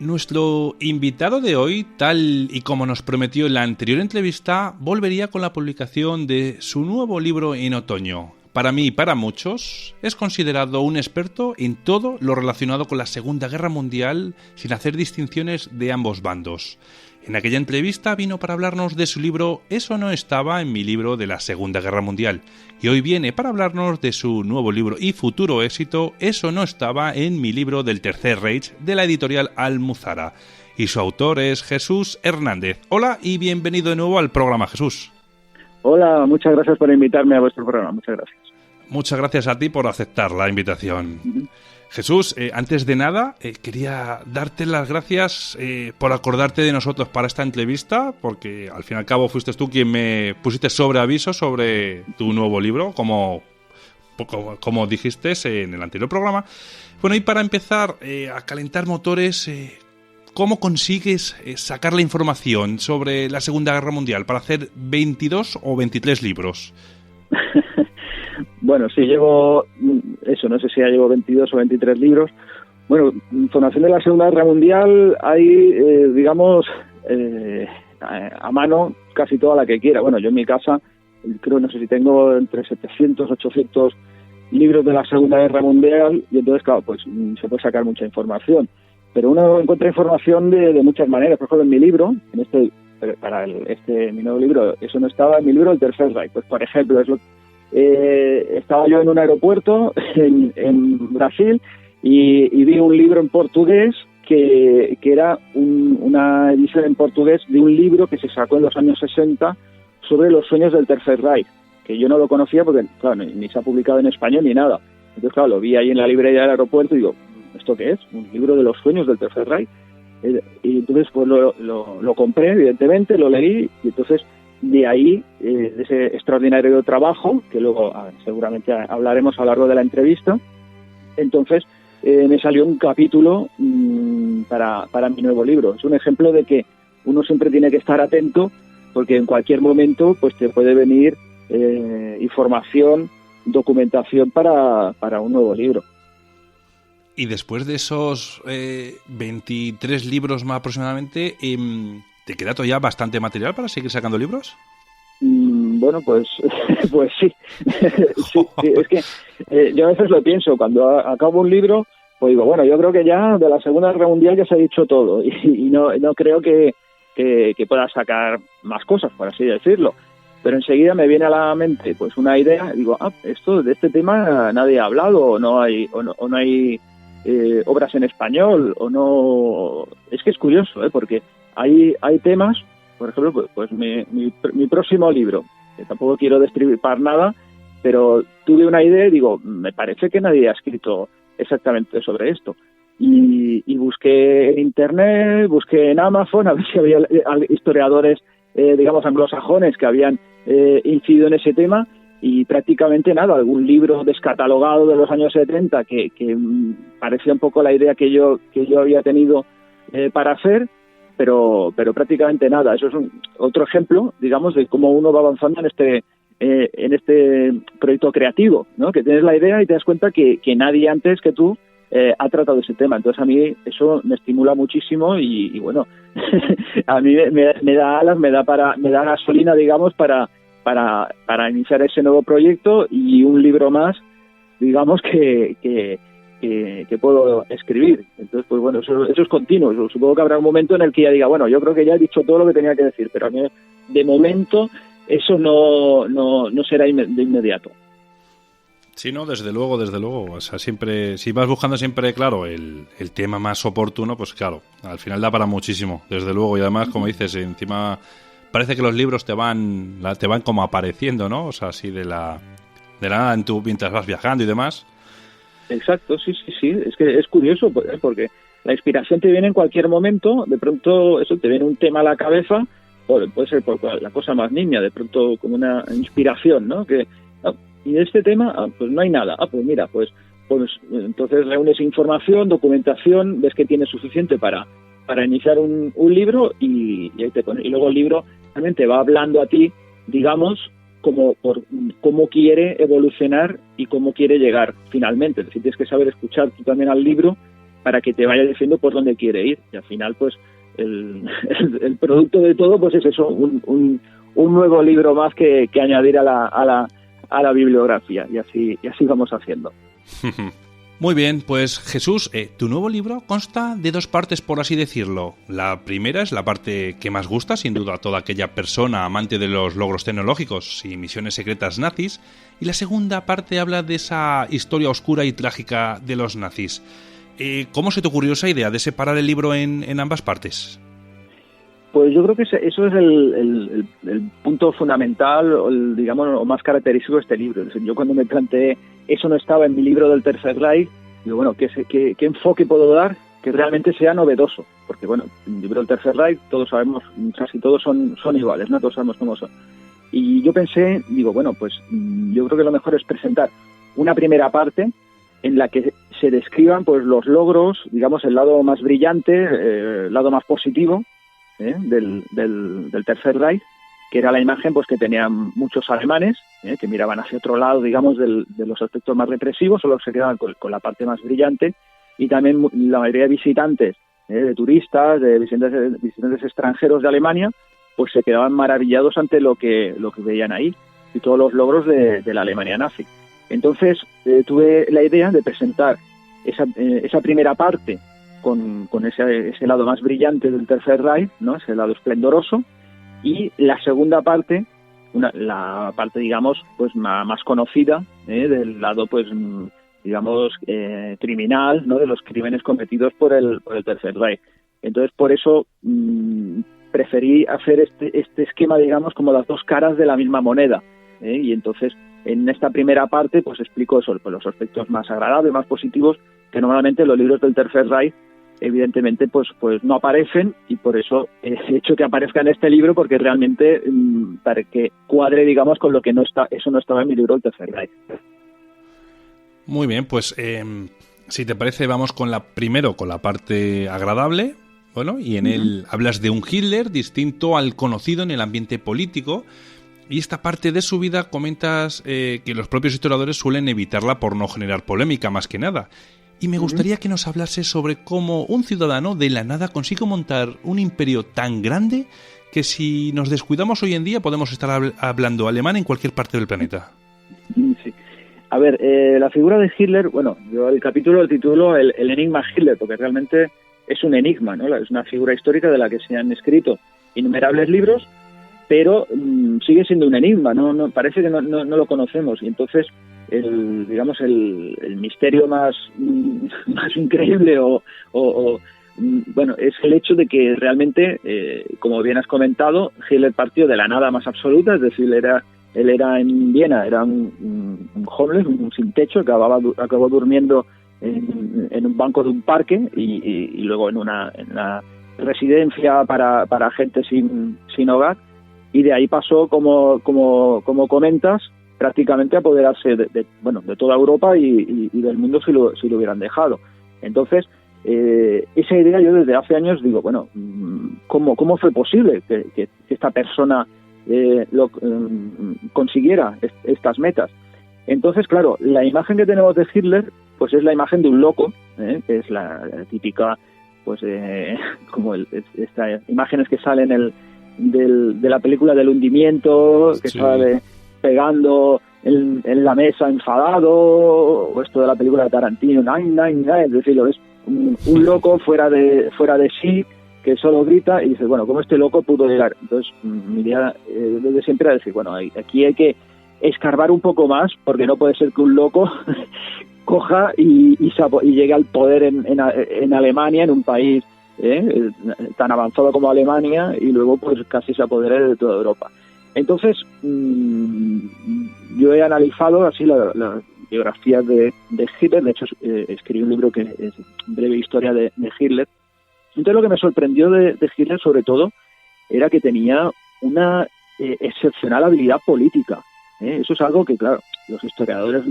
Nuestro invitado de hoy, tal y como nos prometió en la anterior entrevista, volvería con la publicación de su nuevo libro en otoño. Para mí y para muchos, es considerado un experto en todo lo relacionado con la Segunda Guerra Mundial, sin hacer distinciones de ambos bandos. En aquella entrevista vino para hablarnos de su libro Eso no estaba en mi libro de la Segunda Guerra Mundial, y hoy viene para hablarnos de su nuevo libro y futuro éxito Eso no estaba en mi libro del Tercer Reich, de la editorial Almuzara. Y su autor es Jesús Hernández. Hola y bienvenido de nuevo al programa, Jesús. Hola, muchas gracias por invitarme a vuestro programa, muchas gracias. Muchas gracias a ti por aceptar la invitación. Jesús, antes de nada, quería darte las gracias por acordarte de nosotros para esta entrevista, porque al fin y al cabo fuiste tú quien me pusiste sobre aviso sobre tu nuevo libro, como dijiste en el anterior programa. Bueno, y para empezar a calentar motores, ¿cómo consigues sacar la información sobre la Segunda Guerra Mundial para hacer 22 o 23 libros? Bueno, sí, llevo eso, no sé si ya llevo 22 o 23 libros. Bueno, información de la Segunda Guerra Mundial hay, a mano casi toda la que quiera. Bueno, yo en mi casa creo, no sé si tengo entre 700, 800 libros de la Segunda Guerra Mundial y entonces, claro, pues se puede sacar mucha información. Pero uno encuentra información de muchas maneras. Por ejemplo, en mi libro, mi nuevo libro, Eso no estaba en mi libro, el Tercer Reich. Pues, por ejemplo, estaba yo en un aeropuerto en Brasil y vi un libro en portugués que era una edición en portugués de un libro que se sacó en los años 60 sobre los sueños del Tercer Reich, que yo no lo conocía porque, claro, ni se ha publicado en español ni nada. Entonces, claro, lo vi ahí en la librería del aeropuerto y digo, ¿esto qué es? Un libro de los sueños del Tercer Reich. Y entonces pues lo compré, evidentemente, lo leí y entonces de ahí, de ese extraordinario trabajo, que luego seguramente hablaremos a lo largo de la entrevista, entonces me salió un capítulo para mi nuevo libro. Es un ejemplo de que uno siempre tiene que estar atento porque en cualquier momento pues te puede venir información, documentación para un nuevo libro. Y después de esos 23 libros más aproximadamente, ¿te queda todavía bastante material para seguir sacando libros? Bueno, pues sí. Sí, es que yo a veces lo pienso, cuando acabo un libro, pues digo, bueno, yo creo que ya de la Segunda Guerra Mundial ya se ha dicho todo y no creo que pueda sacar más cosas, por así decirlo. Pero enseguida me viene a la mente pues una idea, digo, de este tema nadie ha hablado, o no hay obras en español, o no. Es que es curioso, porque hay temas, por ejemplo, pues mi próximo libro, que tampoco quiero destripar nada, pero tuve una idea y digo, me parece que nadie ha escrito exactamente sobre esto. Y busqué en internet, busqué en Amazon, a ver si había historiadores, anglosajones que habían incidido en ese tema, y prácticamente nada, algún libro descatalogado de los años 70 que parecía un poco la idea que yo había tenido para hacer, pero prácticamente nada. Eso es otro ejemplo, digamos, de cómo uno va avanzando en este proyecto creativo, ¿no? Que tienes la idea y te das cuenta que nadie antes que tú ha tratado ese tema. Entonces a mí eso me estimula muchísimo y bueno, a mí me da alas, me da gasolina, digamos, para iniciar ese nuevo proyecto y un libro más, digamos, que puedo escribir. Entonces, pues bueno, eso es continuo. Supongo que habrá un momento en el que ya diga, bueno, yo creo que ya he dicho todo lo que tenía que decir, pero a mí, de momento, eso no será de inmediato. Sí, no, desde luego. O sea, siempre, si vas buscando siempre, claro, el tema más oportuno, pues claro, al final da para muchísimo, desde luego. Y además, como dices, encima parece que los libros te van como apareciendo, ¿no? O sea, así de la nada mientras vas viajando y demás. Exacto, sí. Es que es curioso, porque la inspiración te viene en cualquier momento. De pronto eso te viene un tema a la cabeza, o puede ser por la cosa más niña, de pronto como una inspiración, ¿no? Y de este tema, pues no hay nada. Pues mira, pues entonces reúnes información, documentación, ves que tienes suficiente para iniciar un libro y ahí te pones. Y luego el libro también te va hablando a ti, digamos, como por cómo quiere evolucionar y cómo quiere llegar finalmente. Es decir, tienes que saber escuchar tú también al libro para que te vaya diciendo por dónde quiere ir. Y al final, pues, el producto de todo, pues es eso, un nuevo libro más que añadir a la bibliografía, y así vamos haciendo. Muy bien, pues Jesús, tu nuevo libro consta de 2 partes, por así decirlo. La primera es la parte que más gusta, sin duda, a toda aquella persona amante de los logros tecnológicos y misiones secretas nazis, y la segunda parte habla de esa historia oscura y trágica de los nazis. ¿Cómo se te ocurrió esa idea de separar el libro en ambas partes? Pues yo creo que eso es el punto fundamental, o más característico de este libro. Yo cuando me planteé, eso no estaba en mi libro del Tercer Reich, digo, bueno, ¿qué enfoque puedo dar que realmente sea novedoso? Porque, bueno, en el libro del Tercer Reich todos sabemos, casi todos son iguales, ¿no? Todos sabemos cómo son. Y yo pensé, digo, bueno, pues yo creo que lo mejor es presentar una primera parte en la que se describan pues los logros, digamos, el lado más brillante, el lado más positivo, del Tercer Reich, que era la imagen pues que tenían muchos alemanes, que miraban hacia otro lado, digamos, de los aspectos más represivos, solo se quedaban con la parte más brillante, y también la mayoría de visitantes, de turistas, de visitantes extranjeros de Alemania, pues se quedaban maravillados ante lo que veían ahí, y todos los logros de la Alemania nazi. Entonces tuve la idea de presentar esa primera parte con ese lado más brillante del Tercer Reich, ¿no? Ese lado esplendoroso, y la segunda parte, la parte, digamos, pues más conocida, del lado, pues, digamos, criminal, ¿no? De los crímenes cometidos por el Tercer Reich. Entonces, por eso preferí hacer este esquema, digamos, como las 2 caras de la misma moneda, y entonces en esta primera parte pues explico eso, pues, los aspectos más agradables, más positivos, que normalmente los libros del Tercer Reich evidentemente pues no aparecen, y por eso he hecho que aparezca en este libro, porque realmente para que cuadre, digamos, con lo que no estaba en mi libro del Tercer Reich. Muy bien, pues si te parece vamos con la parte agradable. Bueno, y en él hablas de un Hitler distinto al conocido en el ambiente político, y esta parte de su vida comentas que los propios historiadores suelen evitarla por no generar polémica, más que nada. Y me gustaría que nos hablase sobre cómo un ciudadano de la nada consigue montar un imperio tan grande que si nos descuidamos hoy en día podemos estar hablando alemán en cualquier parte del planeta. Sí. A ver, la figura de Hitler, bueno, yo el capítulo lo titulo el enigma Hitler, porque realmente es un enigma, ¿no? Es una figura histórica de la que se han escrito innumerables libros, pero sigue siendo un enigma, no parece que no lo conocemos, y entonces el misterio más increíble bueno, es el hecho de que realmente, como bien has comentado, Hitler partió de la nada más absoluta, es decir, él era en Viena, era un homeless, un sin techo, que acabó durmiendo en un banco de un parque, y luego en una residencia para gente sin hogar, y de ahí pasó, como comentas, prácticamente a apoderarse de toda Europa y del mundo si lo hubieran dejado. Entonces, esa idea yo desde hace años digo, bueno, ¿cómo fue posible que esta persona consiguiera estas metas? Entonces, claro, la imagen que tenemos de Hitler pues es la imagen de un loco, que es la típica, pues como estas imágenes que salen de la película del hundimiento, que sale pegando en la mesa enfadado, o esto de la película de Tarantino, es decir, es un loco fuera de sí, que solo grita y dice, bueno, ¿cómo este loco pudo llegar? Entonces, mi idea desde siempre era decir, bueno, aquí hay que escarbar un poco más, porque no puede ser que un loco coja y llegue al poder en Alemania, en un país tan avanzado como Alemania, y luego pues casi se apodere de toda Europa. Entonces, yo he analizado así la biografía de Hitler. De hecho, escribí un libro que es Breve Historia de Hitler. Entonces, lo que me sorprendió de Hitler, sobre todo, era que tenía una excepcional habilidad política. Eso es algo que, claro, los historiadores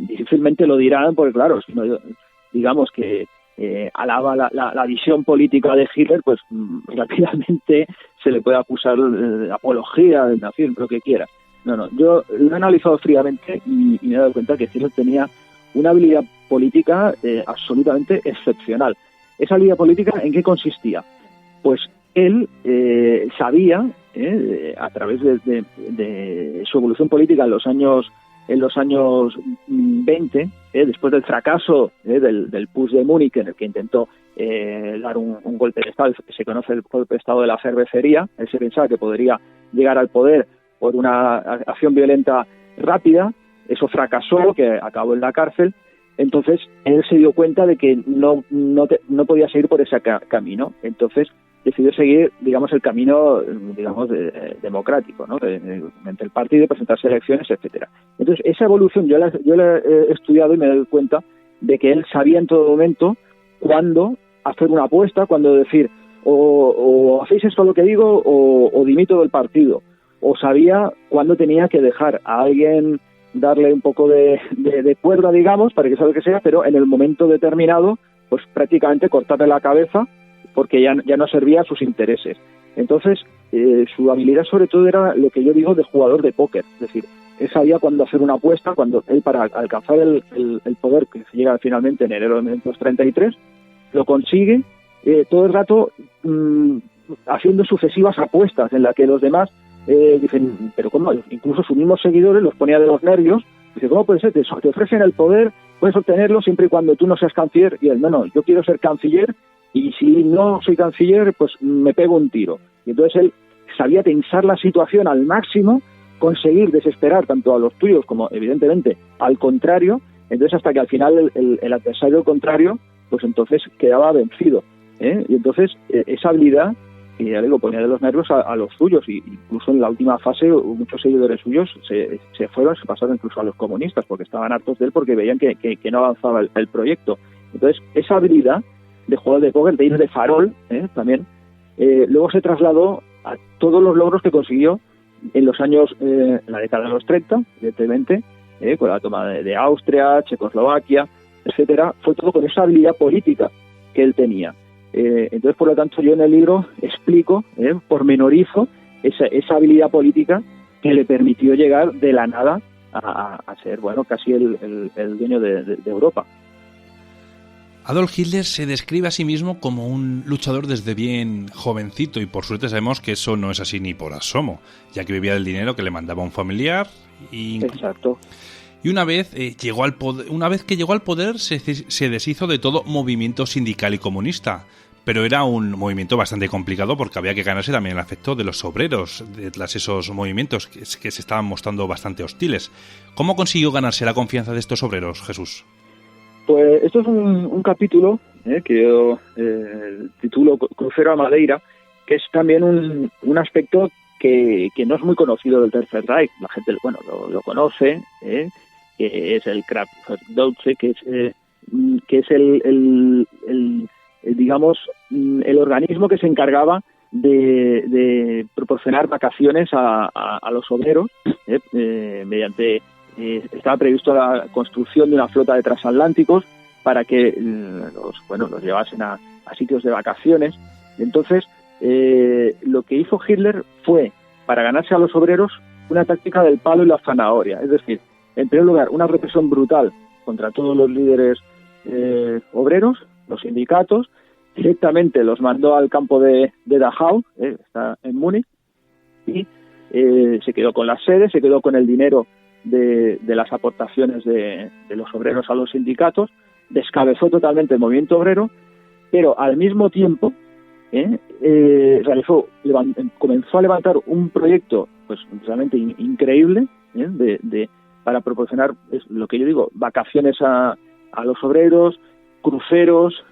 difícilmente lo dirán, porque, claro, si no, digamos que alaba la visión política de Hitler, pues rápidamente se le puede acusar de apología del nazismo, lo que quiera. No, yo lo he analizado fríamente y me he dado cuenta que Hitler tenía una habilidad política absolutamente excepcional. ¿Esa habilidad política en qué consistía? Pues él sabía, a través de su evolución política en los años 20, después del fracaso del Putsch de Múnich, en el que intentó dar un golpe de Estado, que se conoce el golpe de Estado de la cervecería. Él se pensaba que podría llegar al poder por una acción violenta rápida. Eso fracasó, que acabó en la cárcel. Entonces él se dio cuenta de que no podía seguir por ese camino. Entonces decidió seguir, digamos, el camino, digamos, democrático, ¿no? Entre el partido, presentarse a elecciones, etcétera. Entonces esa evolución yo la he estudiado y me doy cuenta de que él sabía en todo momento cuándo hacer una apuesta, cuándo decir o hacéis esto lo que digo o dimito del partido, o sabía cuándo tenía que dejar a alguien, darle un poco de cuerda, digamos, para que sea lo que sea, pero en el momento determinado, pues prácticamente cortarle la cabeza, porque ya no servía a sus intereses. Entonces, su habilidad sobre todo era lo que yo digo de jugador de póker, es decir, él sabía cuándo hacer una apuesta, cuando él, para alcanzar el poder que llega finalmente en enero de 1933, lo consigue todo el rato haciendo sucesivas apuestas en las que los demás dicen, pero ¿cómo? Incluso sus mismos seguidores los ponía de los nervios. Dice, ¿cómo puede ser? Te ofrecen el poder, puedes obtenerlo siempre y cuando tú no seas canciller. Y él, no, yo quiero ser canciller, y si no soy canciller, pues me pego un tiro. Y entonces él sabía tensar la situación al máximo, conseguir desesperar tanto a los tuyos como, evidentemente, al contrario. Entonces, hasta que al final el adversario contrario, pues entonces quedaba vencido. Y entonces, esa habilidad, que ya digo, ponía de los nervios a los suyos, y incluso en la última fase muchos seguidores suyos se pasaron incluso a los comunistas, porque estaban hartos de él, porque veían que no avanzaba el proyecto. Entonces, esa habilidad de jugador de póker, de ir de farol, también, luego se trasladó a todos los logros que consiguió en los años, en la década de los 30, evidentemente, con la toma de Austria, Checoslovaquia, etcétera. Fue todo con esa habilidad política que él tenía. Entonces, por lo tanto, yo en el libro explico, pormenorizo esa habilidad política que le permitió llegar de la nada a ser, bueno, casi el dueño de Europa. Adolf Hitler se describe a sí mismo como un luchador desde bien jovencito, y por suerte sabemos que eso no es así ni por asomo, ya que vivía del dinero que le mandaba un familiar. Exacto. Y una vez que llegó al poder se deshizo de todo movimiento sindical y comunista, pero era un movimiento bastante complicado porque había que ganarse también el afecto de los obreros, tras esos movimientos que se estaban mostrando bastante hostiles. ¿Cómo consiguió ganarse la confianza de estos obreros, Jesús? Pues esto es un capítulo que yo titulo Crucero a Madeira, que es también un aspecto que no es muy conocido del Tercer Reich. La gente, bueno, lo conoce, que es el Kraftwerk, que es el digamos, el organismo que se encargaba de proporcionar vacaciones a los obreros, mediante... estaba previsto la construcción de una flota de transatlánticos para que los llevasen a sitios de vacaciones. Entonces, lo que hizo Hitler fue, para ganarse a los obreros, una táctica del palo y la zanahoria. Es decir, en primer lugar, una represión brutal contra todos los líderes obreros, los sindicatos. Directamente los mandó al campo de Dachau, está en Múnich, y se quedó con las sedes, se quedó con el dinero de las aportaciones de los obreros a los sindicatos, descabezó totalmente el movimiento obrero, pero al mismo tiempo comenzó a levantar un proyecto pues realmente increíble para proporcionar lo que yo digo, vacaciones a los obreros, cruceros,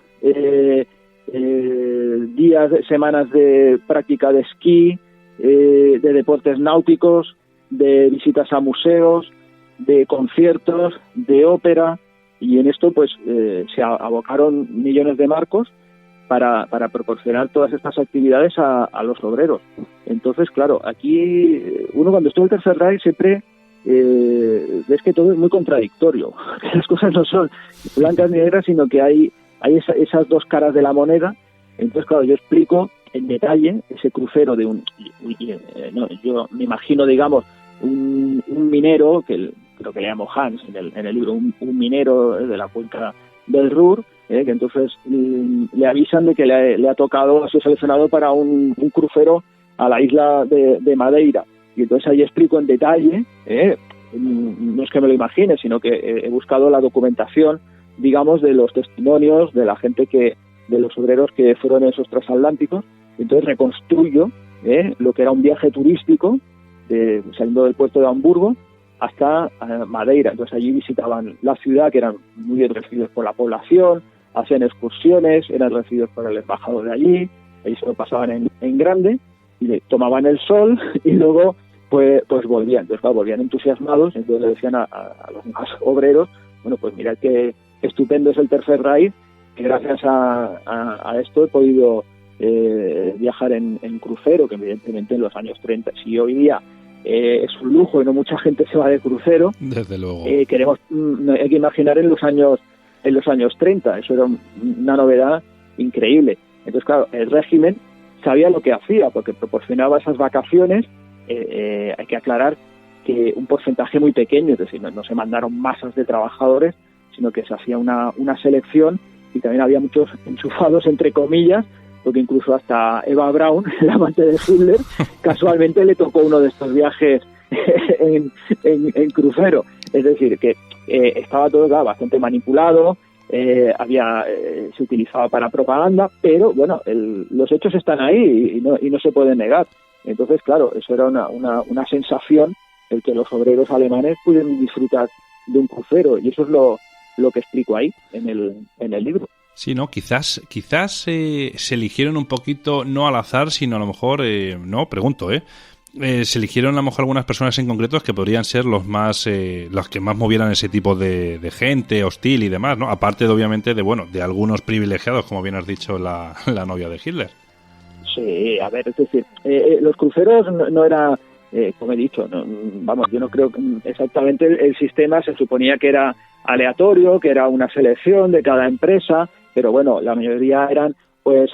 días, semanas de práctica de esquí, de deportes náuticos, de visitas a museos, de conciertos, de ópera, y en esto pues se abocaron millones de marcos para proporcionar todas estas actividades a los obreros. Entonces, claro, aquí uno cuando estuvo en el Tercer Reich siempre ves que todo es muy contradictorio, que las cosas no son blancas ni negras, sino que hay esas dos caras de la moneda. Entonces, claro, yo explico en detalle ese crucero de yo me imagino, digamos, un minero que creo que le llamo Hans en el libro, un minero de la cuenca del Ruhr, que entonces le avisan de que le ha tocado, ha sido seleccionado para un crucero a la isla de Madeira. Y entonces ahí explico en detalle, no es que me lo imagine, sino que he buscado la documentación, digamos, de los testimonios de la gente de los obreros que fueron en esos transatlánticos. Entonces reconstruyo lo que era un viaje turístico saliendo del puerto de Hamburgo hasta Madeira. Entonces allí visitaban la ciudad, que eran muy bien recibidos por la población, hacían excursiones, eran recibidos por el embajador de allí se lo pasaban en grande y tomaban el sol y luego pues volvían. Entonces claro, volvían entusiasmados. Entonces le decían a los más obreros, bueno, pues mirad qué estupendo es el Tercer Reich, que gracias a esto he podido viajar en crucero, que evidentemente en los años 30, si hoy día es un lujo y no mucha gente se va de crucero, desde luego, hay que imaginar en los años 30, eso era una novedad increíble. Entonces claro, el régimen sabía lo que hacía, porque proporcionaba esas vacaciones. Hay que aclarar que un porcentaje muy pequeño, es decir, no se mandaron masas de trabajadores, sino que se hacía una selección, y también había muchos enchufados, entre comillas, porque incluso hasta Eva Braun, la amante de Hitler, casualmente le tocó uno de estos viajes en crucero. Es decir, que estaba todo bastante manipulado, se utilizaba para propaganda, pero bueno, los hechos están ahí y no se pueden negar. Entonces, claro, eso era una sensación, el que los obreros alemanes pudieran disfrutar de un crucero, y eso es lo que explico ahí en el libro. Sí, ¿no? Quizás se eligieron un poquito, no al azar, sino a lo mejor, se eligieron a lo mejor algunas personas en concreto que podrían ser los que más movieran ese tipo de gente hostil y demás, ¿no? Aparte, obviamente, de algunos privilegiados, como bien has dicho, la novia de Hitler. Sí, a ver, es decir, los cruceros no era, como he dicho, yo no creo que exactamente el sistema se suponía que era aleatorio, que era una selección de cada empresa, pero bueno, la mayoría eran pues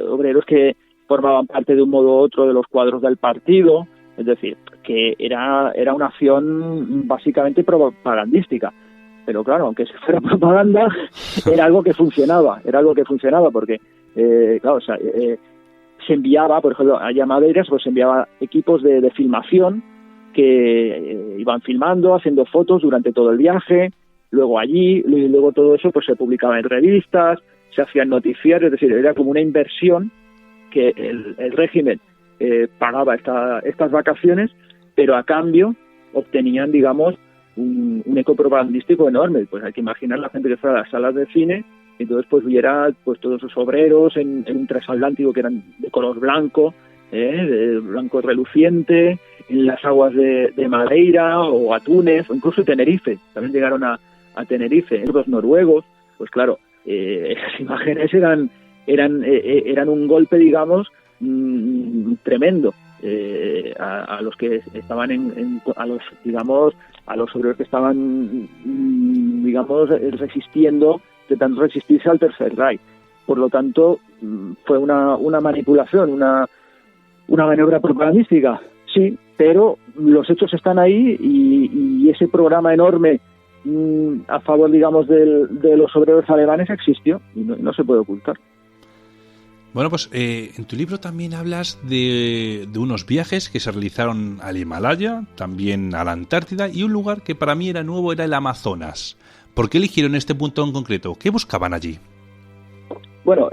obreros que formaban parte de un modo u otro de los cuadros del partido, es decir, que era una acción básicamente propagandística. Pero claro, aunque fuera propaganda, era algo que funcionaba porque, claro, o sea, se enviaba, por ejemplo, allá a Madeira, pues se enviaba equipos de filmación que iban filmando, haciendo fotos durante todo el viaje, luego luego todo eso pues se publicaba en revistas, se hacían noticiarios, es decir, era como una inversión que el régimen pagaba estas vacaciones, pero a cambio obtenían, digamos, un eco propagandístico enorme. Pues hay que imaginar la gente que fuera a las salas de cine, y entonces pues viera pues todos esos obreros en un transatlántico que eran de color blanco, de blanco reluciente, en las aguas de Madeira o a Túnez, o incluso Tenerife. También llegaron a Tenerife, los noruegos. Pues claro, esas imágenes eran un golpe, digamos, tremendo a los que estaban a los obreros que estaban, digamos, resistiendo, intentando resistirse al Tercer Reich. Por lo tanto, fue una manipulación, una maniobra propagandística, sí, pero los hechos están ahí, y ese programa enorme a favor, digamos, de los obreros alemanes existió y no se puede ocultar. Bueno, pues en tu libro también hablas de unos viajes que se realizaron al Himalaya, también a la Antártida, y un lugar que para mí era nuevo era el Amazonas. ¿Por qué eligieron este punto en concreto? ¿Qué buscaban allí? Bueno,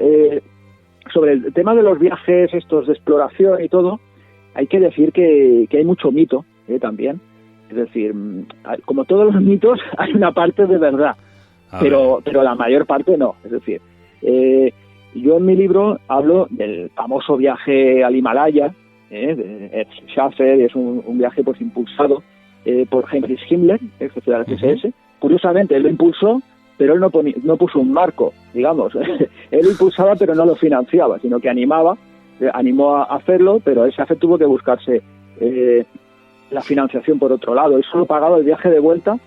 sobre el tema de los viajes estos de exploración y todo, hay que decir que hay mucho mito también. Es decir, como todos los mitos, hay una parte de verdad, pero la mayor parte no. Es decir, yo en mi libro hablo del famoso viaje al Himalaya, de Schaffer, es un viaje pues impulsado por Heinrich Himmler, ex jefe de la SS. Curiosamente, él lo impulsó, pero él no puso un marco, digamos. Él lo impulsaba, pero no lo financiaba, sino que animó a hacerlo, pero Schaffer tuvo que buscarse la financiación por otro lado. Él solo pagaba el viaje de vuelta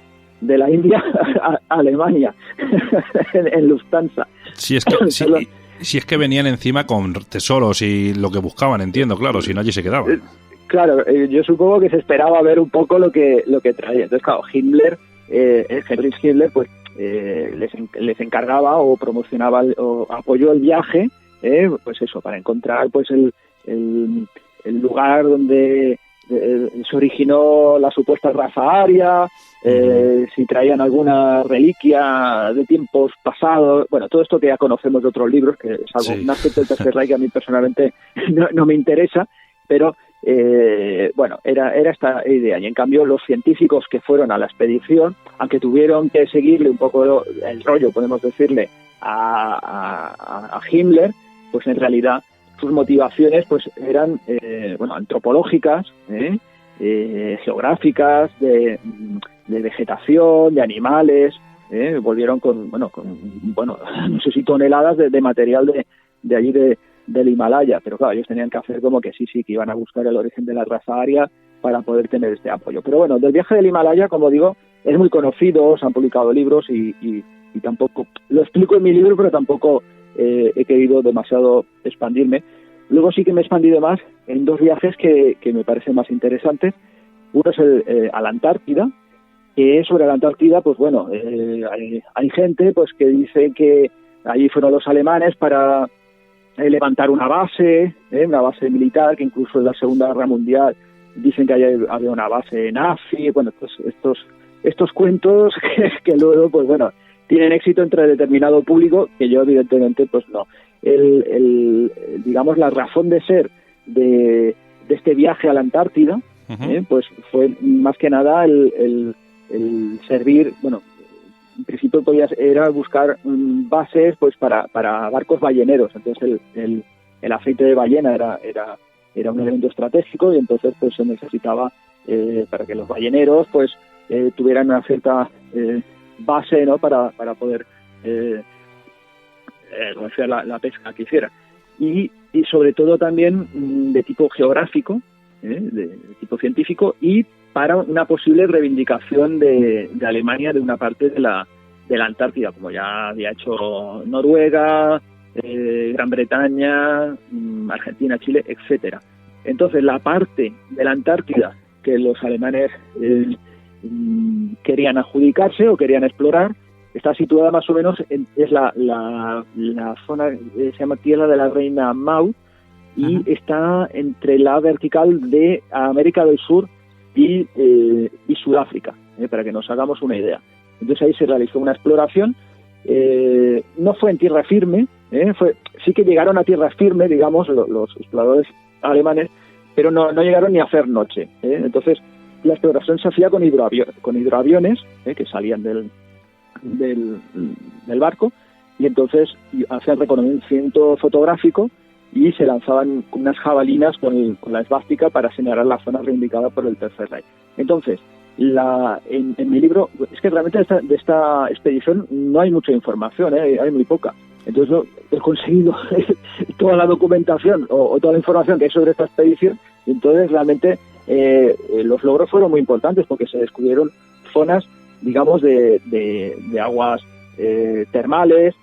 de la India a Alemania en Lufthansa. Si es que venían encima con tesoros y lo que buscaban, entiendo, claro, si no allí se quedaban. Claro, yo supongo que se esperaba ver un poco lo que traía. Entonces, claro, Himmler, Heinrich Himmler, pues les encargaba o promocionaba o apoyó el viaje, pues eso, para encontrar pues el lugar donde se originó la supuesta raza aria, si traían alguna reliquia de tiempos pasados, bueno, todo esto que ya conocemos de otros libros, que es algo, un aspecto del Tercer Reich que a mí personalmente no me interesa, pero bueno, era esta idea. Y en cambio los científicos que fueron a la expedición, aunque tuvieron que seguirle un poco el rollo, podemos decirle, a Himmler, pues en realidad sus motivaciones pues eran bueno, antropológicas, geográficas, de vegetación, de animales. Volvieron con no sé si toneladas de material de allí del Himalaya, pero claro, ellos tenían que hacer como que sí, que iban a buscar el origen de la raza aria para poder tener este apoyo. Pero bueno, del viaje del Himalaya, como digo, es muy conocido, se han publicado libros y tampoco, lo explico en mi libro, pero tampoco he querido demasiado expandirme. Luego sí que me he expandido más en dos viajes que me parecen más interesantes. Uno es a la Antártida, que sobre la Antártida, pues bueno, hay gente pues que dice que allí fueron los alemanes para levantar una base militar, que incluso en la Segunda Guerra Mundial dicen que había una base nazi. Bueno, pues estos cuentos que luego, pues bueno, tienen éxito entre determinado público, que yo evidentemente pues no. Digamos, la razón de ser de este viaje a la Antártida, pues fue más que nada el servir, bueno, en principio era buscar bases pues para barcos balleneros. Entonces el aceite de ballena era un elemento estratégico, y entonces pues se necesitaba para que los balleneros pues tuvieran una cierta base, ¿no?, para poder hacer la pesca que hiciera, y sobre todo también de tipo geográfico, de tipo científico, y para una posible reivindicación de Alemania de una parte de la Antártida, como ya había hecho Noruega, Gran Bretaña, Argentina, Chile, etcétera. Entonces la parte de la Antártida que los alemanes querían adjudicarse o querían explorar está situada más o menos es la zona, se llama Tierra de la Reina Maud, y está entre la vertical de América del Sur y Sudáfrica, para que nos hagamos una idea. Entonces ahí se realizó una exploración, no fue en tierra firme, sí que llegaron a tierra firme, digamos, los exploradores alemanes, pero no llegaron ni a hacer noche. Entonces la exploración se hacía con hidroaviones, que salían del barco, y entonces hacían reconocimiento fotográfico y se lanzaban unas jabalinas con la esvástica para señalar la zona reivindicada por el Tercer Reich. Entonces, en mi libro, es que realmente de esta expedición no hay mucha información, hay muy poca. Entonces he conseguido toda la documentación o toda la información que hay sobre esta expedición, y entonces realmente los logros fueron muy importantes, porque se descubrieron zonas, digamos, de aguas termales,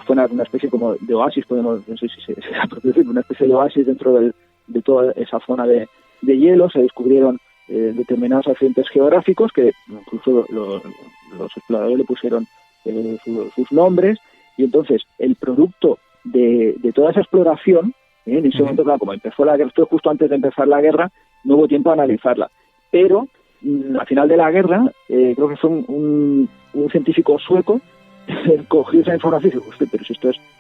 fue una especie como de oasis, no sé si se puede decir, una especie de oasis dentro de toda esa zona de hielo. Se descubrieron determinados accidentes geográficos que incluso los exploradores le pusieron sus nombres, y entonces el producto de toda esa exploración, en ese momento, claro, como empezó la guerra, esto justo antes de empezar la guerra, no hubo tiempo a analizarla, pero al final de la guerra, creo que fue un científico sueco, cogió esa información y dijo: "Hostia, pero si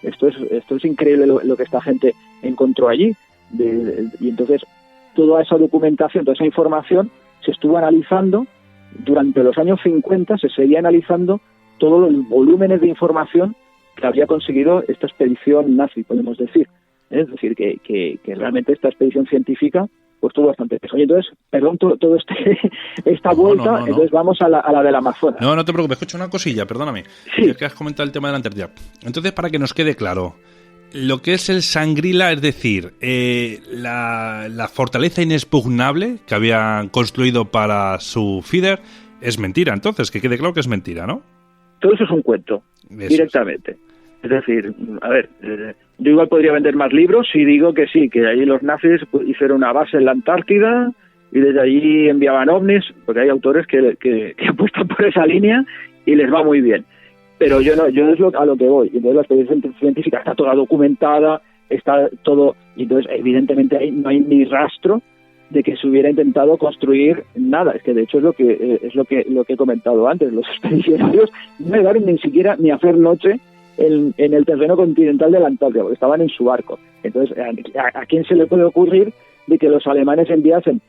esto es increíble lo que esta gente encontró allí", y entonces toda esa documentación, toda esa información se estuvo analizando durante los años 50, se seguía analizando todos los volúmenes de información que había conseguido esta expedición nazi, podemos decir. Es decir, que realmente esta expedición científica pues tuvo bastante peso. Y entonces, perdón, todo esta vuelta, no. Entonces vamos a la del Amazonas. No te preocupes, escucha una cosilla, perdóname. Sí. Ya que has comentado el tema de la Antártida. Entonces, para que nos quede claro, lo que es el Shangri-La, es decir, la fortaleza inexpugnable que habían construido para su Führer, es mentira. Entonces, que quede claro que es mentira, ¿no? Todo eso es un cuento, directamente. Es decir, a ver, yo igual podría vender más libros si digo que sí, que allí los nazis hicieron una base en la Antártida y desde allí enviaban ovnis, porque hay autores que apuestan por esa línea y les va muy bien. Pero yo no, yo es a lo que voy. Entonces la experiencia científica está toda documentada, está todo, y entonces evidentemente ahí no hay ni rastro de que se hubiera intentado construir nada. Es que de hecho es lo que he comentado antes. Los expedicionarios no llegaron ni siquiera ni a hacer noche en el terreno continental de la Antártida, porque estaban en su barco. Entonces, ¿a quién se le puede ocurrir de que los alemanes enviasen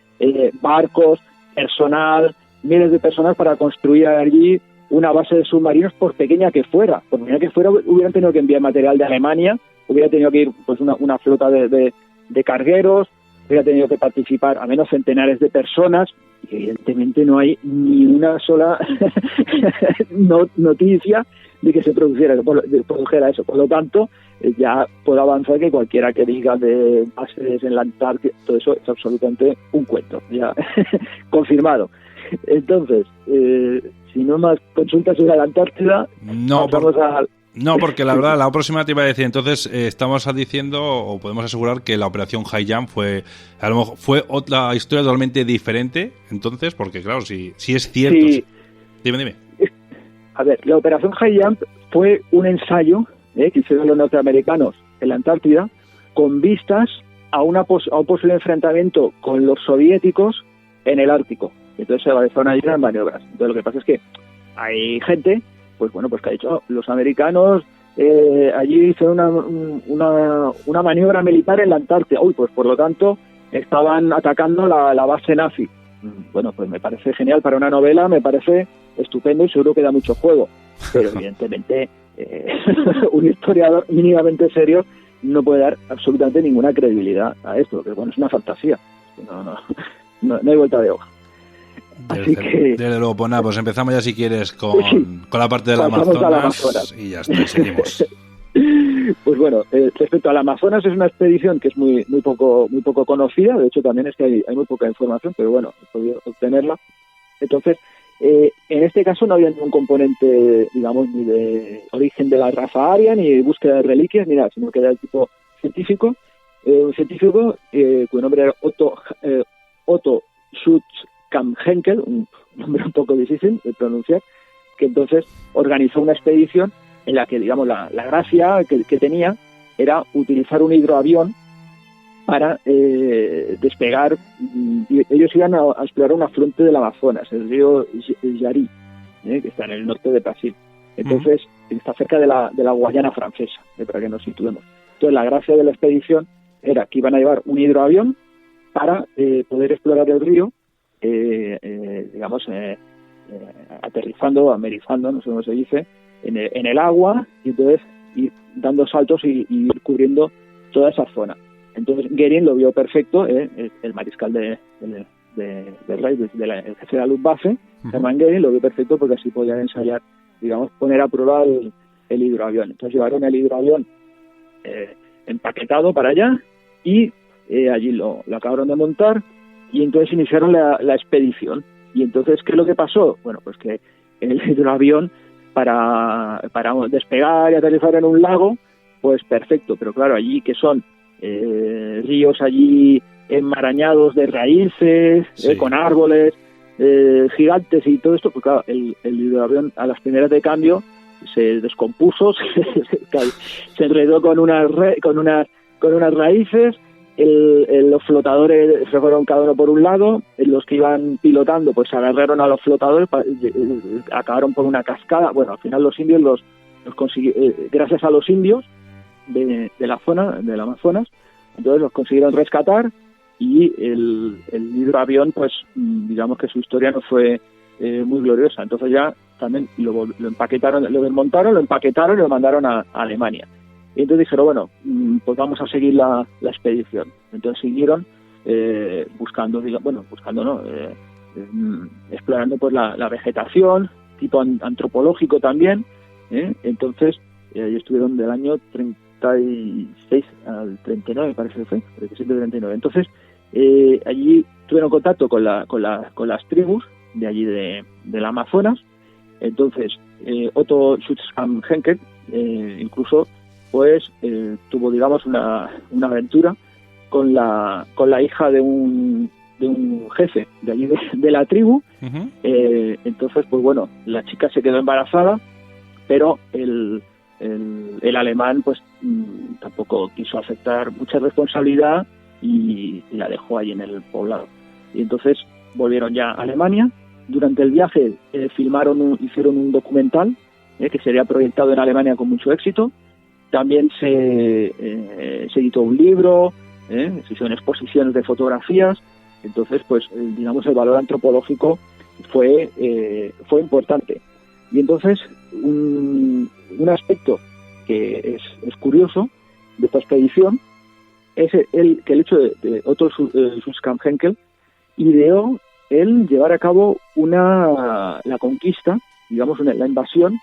barcos, personal, miles de personas para construir allí una base de submarinos, por pequeña que fuera? Por pequeña que fuera, hubieran tenido que enviar material de Alemania, hubiera tenido que ir pues una flota de cargueros, hubiera tenido que participar a menos centenares de personas, y evidentemente no hay ni una sola noticia de que se produjera eso. Por lo tanto, ya puedo avanzar que cualquiera que diga de bases en la Antártida, todo eso es absolutamente un cuento, ya confirmado. Entonces, si no más consultas sobre la Antártida, no, porque la verdad, la próxima te iba a decir, entonces estamos diciendo, o podemos asegurar que la operación High Jump a lo mejor fue otra historia totalmente diferente, entonces, porque claro, si es cierto... Sí. Dime. A ver, la operación High Jump fue un ensayo que hicieron los norteamericanos en la Antártida con vistas a un posible enfrentamiento con los soviéticos en el Ártico. Entonces se realizaron allí las maniobras. Entonces lo que pasa es que hay gente, pues que ha dicho, los americanos allí hicieron una maniobra militar en la Antártida. Pues por lo tanto estaban atacando la base nazi. Bueno, pues me parece genial para una novela, me parece estupendo y seguro que da mucho juego. Pero evidentemente un historiador mínimamente serio no puede dar absolutamente ninguna credibilidad a esto, que bueno, es una fantasía. No hay vuelta de hoja. Desde luego, pues nada, pues empezamos ya si quieres con la parte del Amazonas y ya está, seguimos. Pues bueno, respecto al Amazonas, es una expedición que es muy poco conocida. De hecho, también es que hay muy poca información, pero bueno, he podido obtenerla. Entonces, en este caso no había ningún componente, digamos, ni de origen de la raza aria, ni de búsqueda de reliquias, ni nada, sino que era el tipo científico. Un científico cuyo nombre era Otto Schutzkampf-Henkel, un nombre un poco difícil de pronunciar, que entonces organizó una expedición en la que, digamos, la gracia que tenía era utilizar un hidroavión para despegar. Ellos iban a explorar un afluente del Amazonas, el río Yari, que está en el norte de Brasil. Entonces, está cerca de la Guayana francesa, para que nos situemos. Entonces, la gracia de la expedición era que iban a llevar un hidroavión para poder explorar el río, aterrizando, amerizando, no sé cómo se dice, en el agua, y entonces ir dando saltos y ir cubriendo toda esa zona. Entonces Goering lo vio perfecto, el mariscal del rey, el jefe de la Luftwaffe, Hermann Goering, lo vio perfecto porque así podían ensayar, digamos, poner a prueba el hidroavión. Entonces llevaron el hidroavión empaquetado para allá y allí lo acabaron de montar, y entonces iniciaron la expedición. Y entonces, ¿qué es lo que pasó? Bueno, pues que el hidroavión para despegar y aterrizar en un lago, pues perfecto, pero claro, allí que son ríos allí enmarañados de raíces, con árboles gigantes y todo esto, pues claro, el hidroavión a las primeras de cambio se descompuso, se enredó con unas raíces. Los flotadores se fueron cada uno por un lado, los que iban pilotando pues se agarraron a los flotadores, acabaron por una cascada. Bueno, al final los indios los consiguieron, gracias a los indios de la zona del Amazonas, entonces los consiguieron rescatar, y el hidroavión, pues digamos que su historia no fue muy gloriosa. Entonces ya también lo empaquetaron, lo desmontaron, lo empaquetaron y lo mandaron a Alemania. Y entonces dijeron, bueno, pues vamos a seguir la expedición. Entonces siguieron explorando pues la vegetación, tipo antropológico también. Entonces, estuvieron del año 36 al 39, parece que fue, 37-39. Entonces, allí tuvieron contacto con las tribus de allí del Amazonas. Entonces, Otto Schutzkampf-Henkel incluso pues tuvo, digamos, una aventura con la hija de un jefe de allí de la tribu. Uh-huh. Entonces, pues bueno, la chica se quedó embarazada, pero el alemán pues tampoco quiso aceptar mucha responsabilidad y la dejó ahí en el poblado. Y entonces volvieron ya a Alemania. Durante el viaje hicieron un documental que sería proyectado en Alemania con mucho éxito. También se editó un libro, se hicieron exposiciones de fotografías. Entonces, pues, digamos, el valor antropológico fue importante. Y entonces, un aspecto que es curioso de esta expedición es que el hecho de Otto Suskam Henkel ideó el llevar a cabo la conquista, digamos, la invasión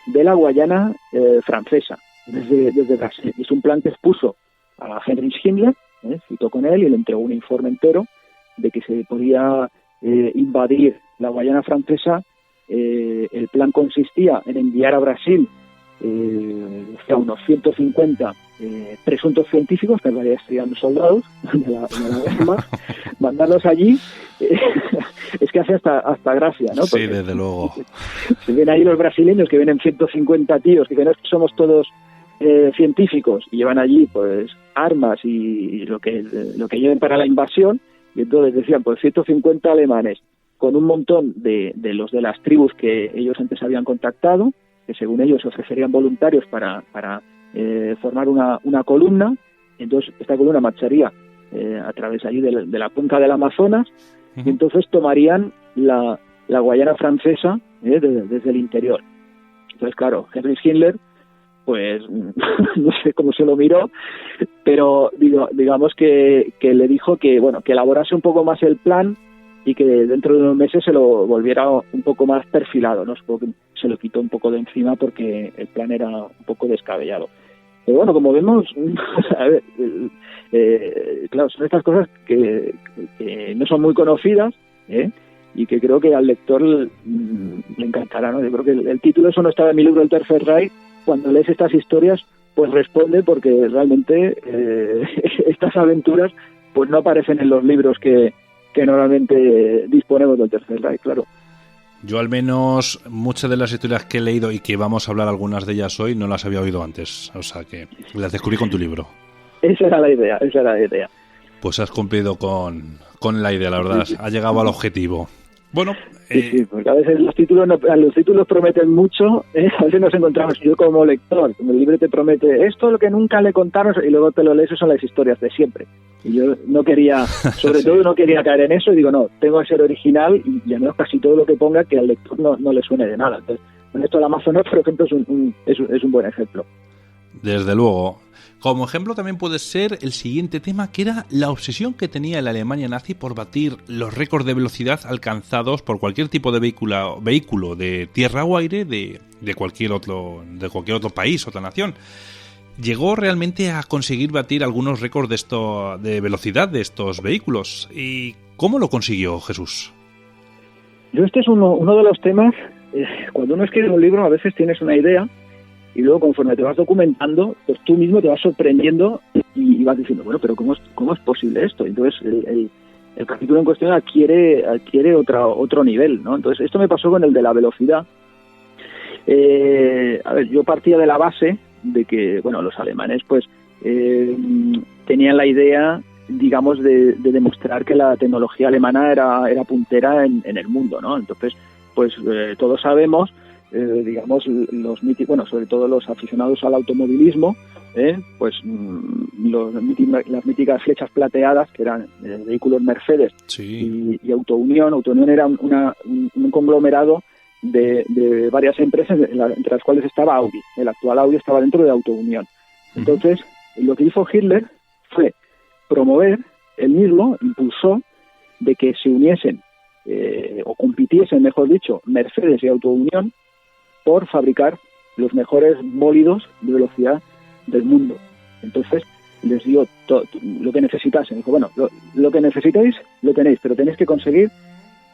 de la Guayana francesa desde Brasil. Es un plan que expuso a Heinrich Himmler, citó con él y le entregó un informe entero de que se podía invadir la Guayana francesa. El plan consistía en enviar a Brasil unos 150 presuntos científicos, que en realidad serían soldados de la guerra, mandarlos allí. Es que hace hasta gracia, ¿no? Porque sí, desde luego. Se ven ahí los brasileños que vienen 150 tíos, que no es que somos todos científicos, y llevan allí pues armas y lo que lleven para la invasión. Y entonces decían, pues 150 alemanes con un montón de los de las tribus que ellos antes habían contactado, que según ellos se ofrecerían voluntarios para formar una columna. Entonces esta columna marcharía a través allí de la cuenca del Amazonas, y entonces tomarían la Guayana francesa desde el interior. Entonces, claro, Heinrich Himmler, pues no sé cómo se lo miró, pero digamos que le dijo que elaborase un poco más el plan y que dentro de unos meses se lo volviera un poco más perfilado, ¿no? Supongo que se lo quitó un poco de encima porque el plan era un poco descabellado. Pero bueno, como vemos, a ver, claro, son estas cosas que no son muy conocidas, y que creo que al lector le encantará, ¿no? Yo creo que el título, eso no estaba en mi libro El Tercer Reich. Cuando lees estas historias, pues responde, porque realmente estas aventuras pues no aparecen en los libros que normalmente disponemos del Tercer Reich, claro. Yo al menos muchas de las historias que he leído y que vamos a hablar algunas de ellas hoy no las había oído antes, o sea que las descubrí con tu libro. Esa era la idea. Pues has cumplido con la idea, la verdad, has llegado al objetivo. Bueno, sí, porque a veces los títulos prometen mucho, a veces nos encontramos, yo como lector, el libro te promete esto, lo que nunca le contaron, y luego te lo lees, son las historias de siempre. Y yo no quería, sobre todo no quería caer en eso, y digo, no, tengo que ser original, y al menos casi todo lo que ponga que al lector no le suene de nada. Entonces, con esto el Amazonas, por ejemplo, es un buen ejemplo. Desde luego. Como ejemplo también puede ser el siguiente tema, que era la obsesión que tenía la Alemania nazi por batir los récords de velocidad alcanzados por cualquier tipo de vehículo de tierra o aire de cualquier otro país, otra nación. Llegó realmente a conseguir batir algunos récords de velocidad de estos vehículos. ¿Y cómo lo consiguió, Jesús? Este es uno de los temas. Cuando uno escribe un libro, a veces tienes una idea, y luego conforme te vas documentando, pues tú mismo te vas sorprendiendo y vas diciendo, bueno, pero ¿cómo es posible esto? Entonces el capítulo en cuestión adquiere otro nivel, ¿no? Entonces esto me pasó con el de la velocidad. A ver, yo partía de la base de que, bueno, los alemanes pues tenían la idea, digamos, de demostrar que la tecnología alemana era puntera en el mundo, ¿no? Entonces, pues todos sabemos, digamos, sobre todo los aficionados al automovilismo, pues las míticas flechas plateadas, que eran vehículos Mercedes, sí, y Auto Unión. Auto Unión era un conglomerado de varias empresas, entre las cuales estaba Audi. El actual Audi estaba dentro de Auto Unión. Entonces, lo que hizo Hitler fue promover, él mismo impulsó de que se uniesen o compitiesen, mejor dicho, Mercedes y Auto Unión por fabricar los mejores bólidos de velocidad del mundo. Entonces les dio lo que necesitasen. Dijo, bueno, lo que necesitáis lo tenéis, pero tenéis que conseguir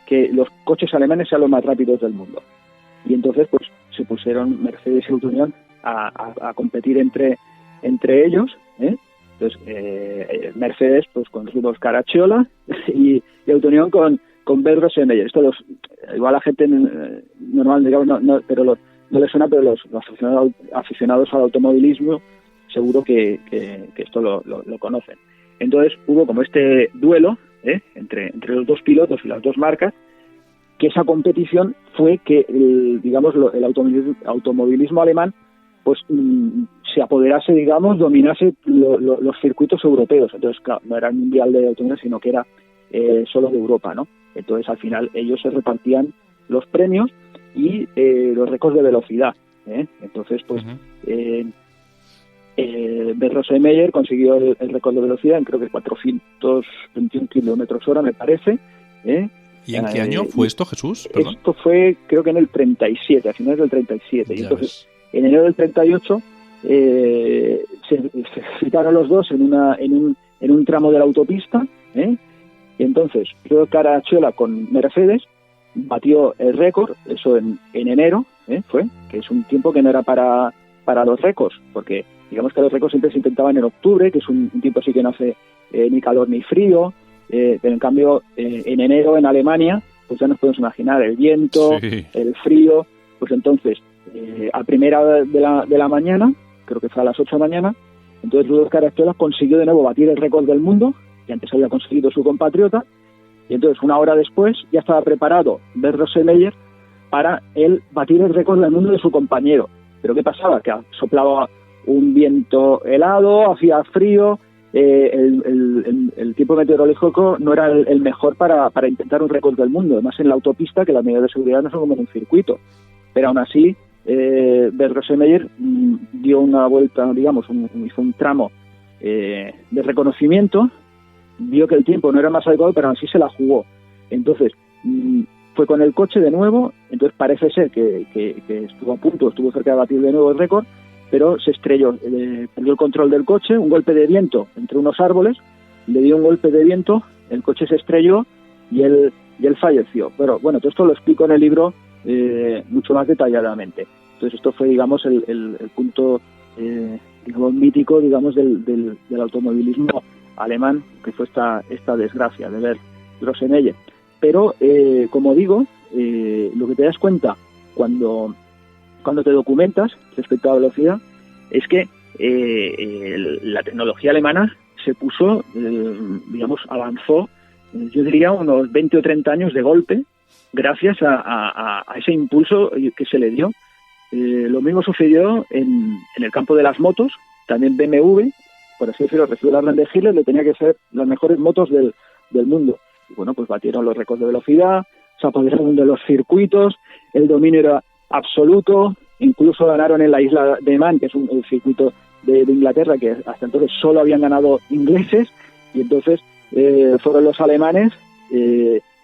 que los coches alemanes sean los más rápidos del mundo. Y entonces pues se pusieron Mercedes y Autonion a competir entre ellos, ¿eh? Entonces, Mercedes pues con su dos Caracciola y Autonion con Bert Rosemeyer. Esto igual la gente normal, digamos, no le suena, pero los aficionados al automovilismo seguro que esto lo conocen. Entonces hubo como este duelo entre los dos pilotos y las dos marcas, que esa competición fue que el automovilismo alemán pues se apoderase, digamos, dominase los circuitos europeos. Entonces, claro, no era el mundial de automóviles, sino que era solo de Europa, ¿no? Entonces, al final, ellos se repartían los premios y los récords de velocidad, ¿eh? Entonces, pues, Bert Rosemeyer consiguió el récord de velocidad en creo que 421 kilómetros hora, me parece, ¿eh? ¿Y en qué año fue esto, Jesús? Perdón. Esto fue, creo que en el 37, a finales del 37. Y entonces, en enero del 38, se citaron los dos en un tramo de la autopista, ¿eh? Y entonces, Riccardo Caracciola con Mercedes batió el récord, eso en enero, fue, que es un tiempo que no era para los récords, porque digamos que los récords siempre se intentaban en octubre, que es un tiempo así que no hace ni calor ni frío, pero en cambio en enero en Alemania, pues ya nos podemos imaginar el viento, sí, el frío, pues entonces a primera de la mañana, creo que fue a las 8 de la mañana, entonces Rudolf Caracciola consiguió de nuevo batir el récord del mundo, que antes había conseguido su compatriota, y entonces una hora después ya estaba preparado Bert Rosemeyer para él batir el récord del mundo de su compañero. Pero ¿qué pasaba? Que soplaba un viento helado, hacía frío, el tiempo meteorológico no era el mejor para intentar un récord del mundo, además en la autopista, que las medidas de seguridad no son como en un circuito. Pero aún así, Bert Rosemeyer dio una vuelta, digamos, hizo un tramo de reconocimiento, vio que el tiempo no era más adecuado, pero aún así se la jugó. Entonces, fue con el coche de nuevo, entonces parece ser que estuvo cerca de batir de nuevo el récord, pero se estrelló, perdió el control del coche, un golpe de viento entre unos árboles, le dio un golpe de viento, el coche se estrelló y él falleció. Pero bueno, todo esto lo explico en el libro mucho más detalladamente. Entonces esto fue, digamos, el punto digamos, mítico, digamos, del automovilismo alemán, que fue esta desgracia de Bert Rosemeyer. Pero, como digo, lo que te das cuenta cuando te documentas respecto a la velocidad es que la tecnología alemana se puso, digamos, avanzó, yo diría, unos 20 o 30 años de golpe, gracias a ese impulso que se le dio. Lo mismo sucedió en el campo de las motos. También BMW, por así decirlo, recibió la orden de Hitler, le tenía que ser las mejores motos del mundo. Y bueno, pues batieron los récords de velocidad, se apoderaron de los circuitos, el dominio era absoluto, incluso ganaron en la isla de Man, que es el circuito de Inglaterra, que hasta entonces solo habían ganado ingleses, y entonces fueron los alemanes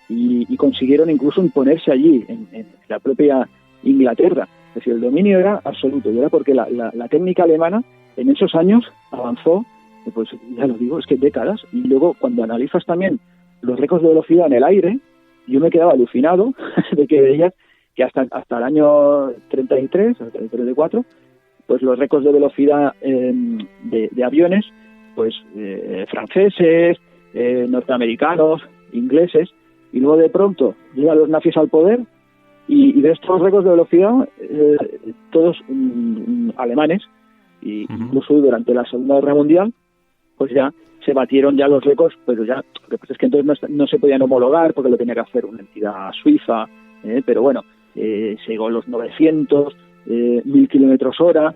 y consiguieron incluso imponerse allí, en la propia Inglaterra. Es decir, el dominio era absoluto, y era porque la técnica alemana en esos años avanzó, pues ya lo digo, es que décadas, y luego cuando analizas también los récords de velocidad en el aire, yo me quedaba alucinado de que veías que hasta el año 33, 34, pues los récords de velocidad de aviones, pues franceses, norteamericanos, ingleses, y luego de pronto llegan los nazis al poder y de estos récords de velocidad, todos alemanes, y incluso durante la Segunda Guerra Mundial, pues ya se batieron ya los récords, pero ya, lo que pasa es que entonces no se podían homologar porque lo tenía que hacer una entidad suiza, pero bueno, se llegó a los 900, 1000 kilómetros hora,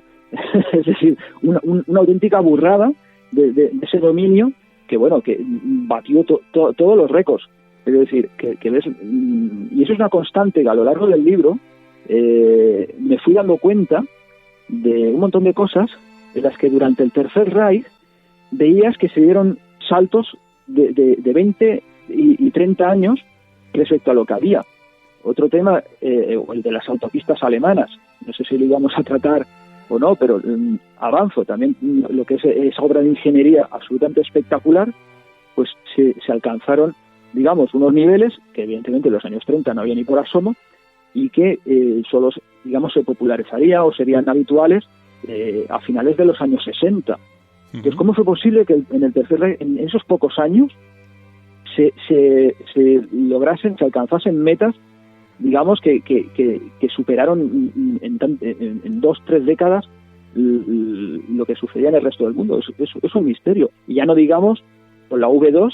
es decir, una auténtica burrada de ese dominio que, bueno, que batió todos los récords. Es decir, que ves, y eso es una constante que a lo largo del libro me fui dando cuenta de un montón de cosas en las que durante el Tercer Reich veías que se dieron saltos de 20 y 30 años respecto a lo que había. Otro tema, el de las autopistas alemanas, no sé si lo íbamos a tratar o no, pero avanzo también, lo que es esa obra de ingeniería absolutamente espectacular, pues se alcanzaron, digamos, unos niveles que evidentemente en los años 30 no había ni por asomo, y que solo digamos, se popularizaría o serían habituales a finales de los años 60. Entonces, ¿cómo fue posible que en el Tercer Reich, en esos pocos años, se alcanzasen metas, digamos, que superaron en 2-3 décadas lo que sucedía en el resto del mundo? Es un misterio. Y ya no digamos con la V2,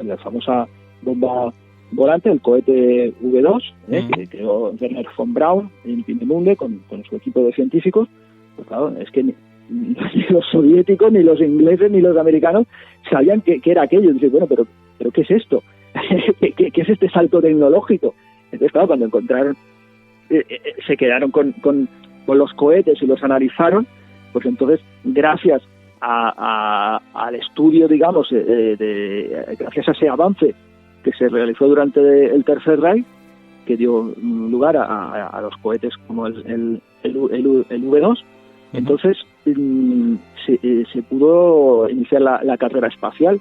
la famosa bomba volante, el cohete V2, que creó Werner von Braun en Peenemünde con su equipo de científicos. Pues claro, es que ni los soviéticos, ni los ingleses, ni los americanos sabían qué era aquello. Dice, bueno, pero ¿qué es esto? ¿Qué es este salto tecnológico? Entonces, claro, cuando encontraron, se quedaron con los cohetes y los analizaron, pues entonces, gracias al estudio, digamos, gracias a ese avance que se realizó durante el Tercer Reich, que dio lugar a los cohetes como el V2, entonces se pudo iniciar la carrera espacial.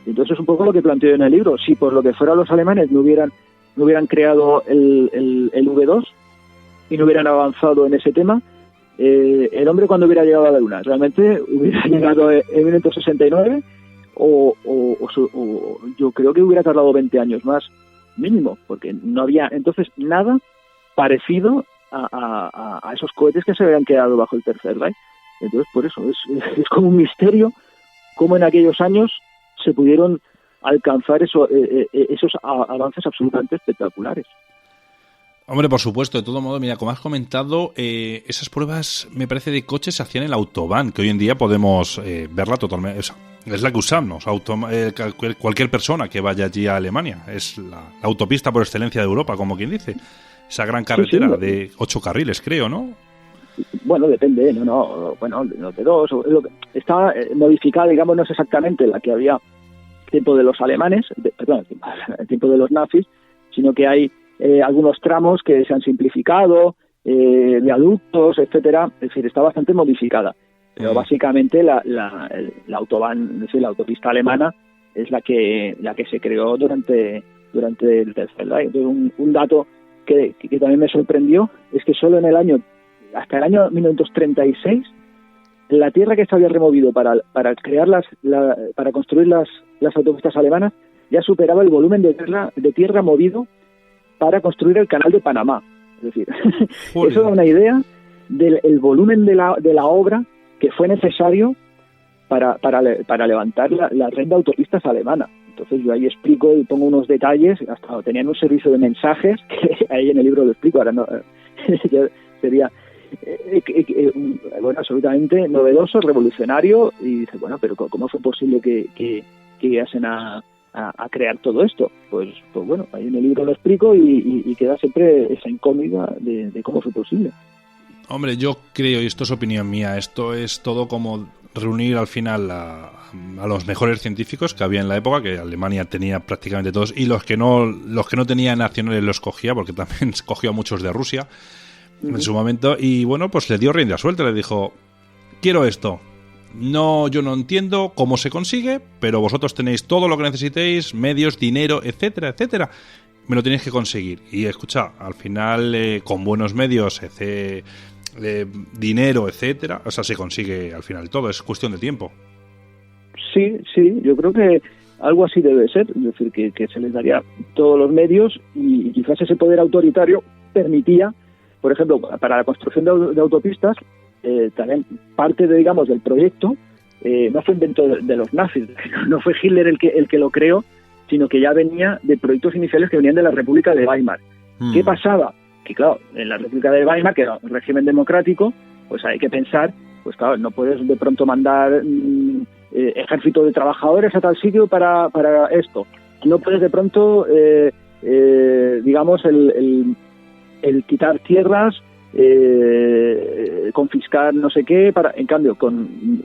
Entonces es un poco lo que planteo en el libro. Si por lo que fuera los alemanes no hubieran creado el V2 y no hubieran avanzado en ese tema, el hombre, cuando hubiera llegado a la Luna, realmente hubiera llegado en 1969 o yo creo que hubiera tardado 20 años más mínimo, porque no había entonces nada parecido a esos cohetes que se habían quedado bajo el Tercer Reich. Entonces, por eso es como un misterio cómo en aquellos años se pudieron alcanzar esos avances absolutamente espectaculares. Hombre, por supuesto, de todo modo, mira, como has comentado, esas pruebas, me parece, de coches se hacían en la Autobahn, que hoy en día podemos verla totalmente, es la que usamos, cualquier persona que vaya allí a Alemania, es la autopista por excelencia de Europa, como quien dice, esa gran carretera de 8 carriles, creo, ¿no? Bueno, depende, bueno, de 2, está modificada, digamos, no es exactamente la que había tiempo de los alemanes, el tiempo de los nazis, sino que hay algunos tramos que se han simplificado, viaductos, etcétera. Es decir, está bastante modificada. Pero básicamente la Autobahn, es decir, la autopista alemana, es la que se creó durante el Tercer Reich. Un dato que también me sorprendió es que solo hasta el año 1936, la tierra que se había removido para crear para construir las autopistas alemanas ya superaba el volumen de tierra movido para construir el canal de Panamá. Es decir, eso da una idea del volumen de la obra que fue necesario para levantar la red de autopistas alemana. Entonces yo ahí explico y pongo unos detalles, hasta tenían un servicio de mensajes, que ahí en el libro lo explico, ahora no sería absolutamente novedoso, revolucionario, y dice, bueno, pero ¿cómo fue posible que llegasen a crear todo esto? Pues bueno, ahí en el libro lo explico y queda siempre esa incógnita de cómo fue posible. Hombre, yo creo, y esto es opinión mía, esto es todo como reunir al final a los mejores científicos que había en la época, que Alemania tenía prácticamente todos, y los que no tenían nacionales los cogía, porque también cogió a muchos de Rusia en su momento, y bueno, pues le dio rienda suelta, le dijo, quiero esto. No, yo no entiendo cómo se consigue, pero vosotros tenéis todo lo que necesitéis, medios, dinero, etcétera, etcétera. Me lo tenéis que conseguir. Y escucha, al final, con buenos medios, dinero, etcétera, o sea, se consigue al final todo, es cuestión de tiempo. Sí, yo creo que algo así debe ser, es decir, que se les daría todos los medios y quizás ese poder autoritario permitía, por ejemplo, para la construcción de autopistas, también parte del proyecto no fue invento de los nazis, no fue Hitler el que lo creó, sino que ya venía de proyectos iniciales que venían de la República de Weimar. ¿Qué pasaba? Que claro, en la República de Weimar, que era un régimen democrático, pues hay que pensar, pues claro, no puedes de pronto mandar ejército de trabajadores a tal sitio para esto. No puedes de pronto, digamos, el quitar tierras, confiscar no sé qué, en cambio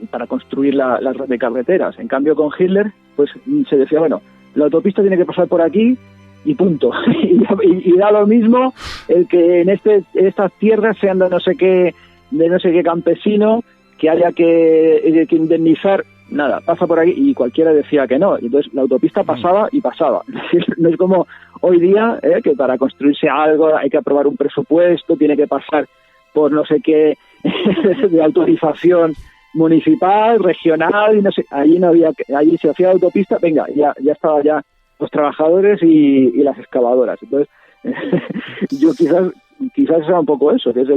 para construir la red de carreteras. En cambio con Hitler pues se decía, bueno, la autopista tiene que pasar por aquí y punto. y da lo mismo el que en estas tierras sean de no sé qué campesino, que haya que indemnizar nada, pasa por aquí, y cualquiera decía que no. Y entonces la autopista pasaba y pasaba. Es decir, no es como hoy día, que para construirse algo hay que aprobar un presupuesto, tiene que pasar por no sé qué de autorización municipal, regional, y no sé, allí no había, allí se hacía autopista, venga, ya estaba ya los trabajadores y las excavadoras. Entonces, yo quizás era un poco eso, que es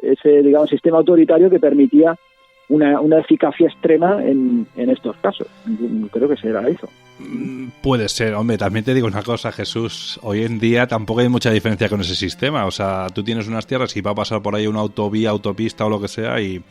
ese, digamos, sistema autoritario que permitía una eficacia extrema en estos casos. Creo que será eso. Puede ser, hombre, también te digo una cosa, Jesús, hoy en día tampoco hay mucha diferencia con ese sistema, o sea, tú tienes unas tierras y va a pasar por ahí una autovía, autopista o lo que sea y...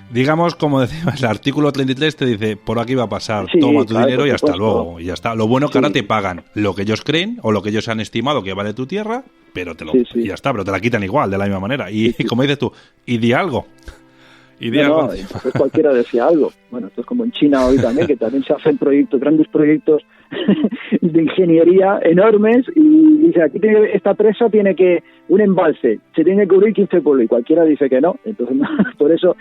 Digamos, como decía, el artículo 33 te dice, por aquí va a pasar, sí, toma tu dinero y hasta luego, y ya está. Lo bueno que ahora te pagan lo que ellos creen o lo que ellos han estimado que vale tu tierra, pero y ya está, pero te la quitan igual, de la misma manera. Y como dices tú, y di algo. No, entonces cualquiera decía algo. Bueno, esto es como en China hoy también, que también se hacen grandes proyectos de ingeniería enormes, y dice, aquí esta presa tiene que un embalse, se tiene que cubrir 15 pueblos, y cualquiera dice que no. Entonces, por eso,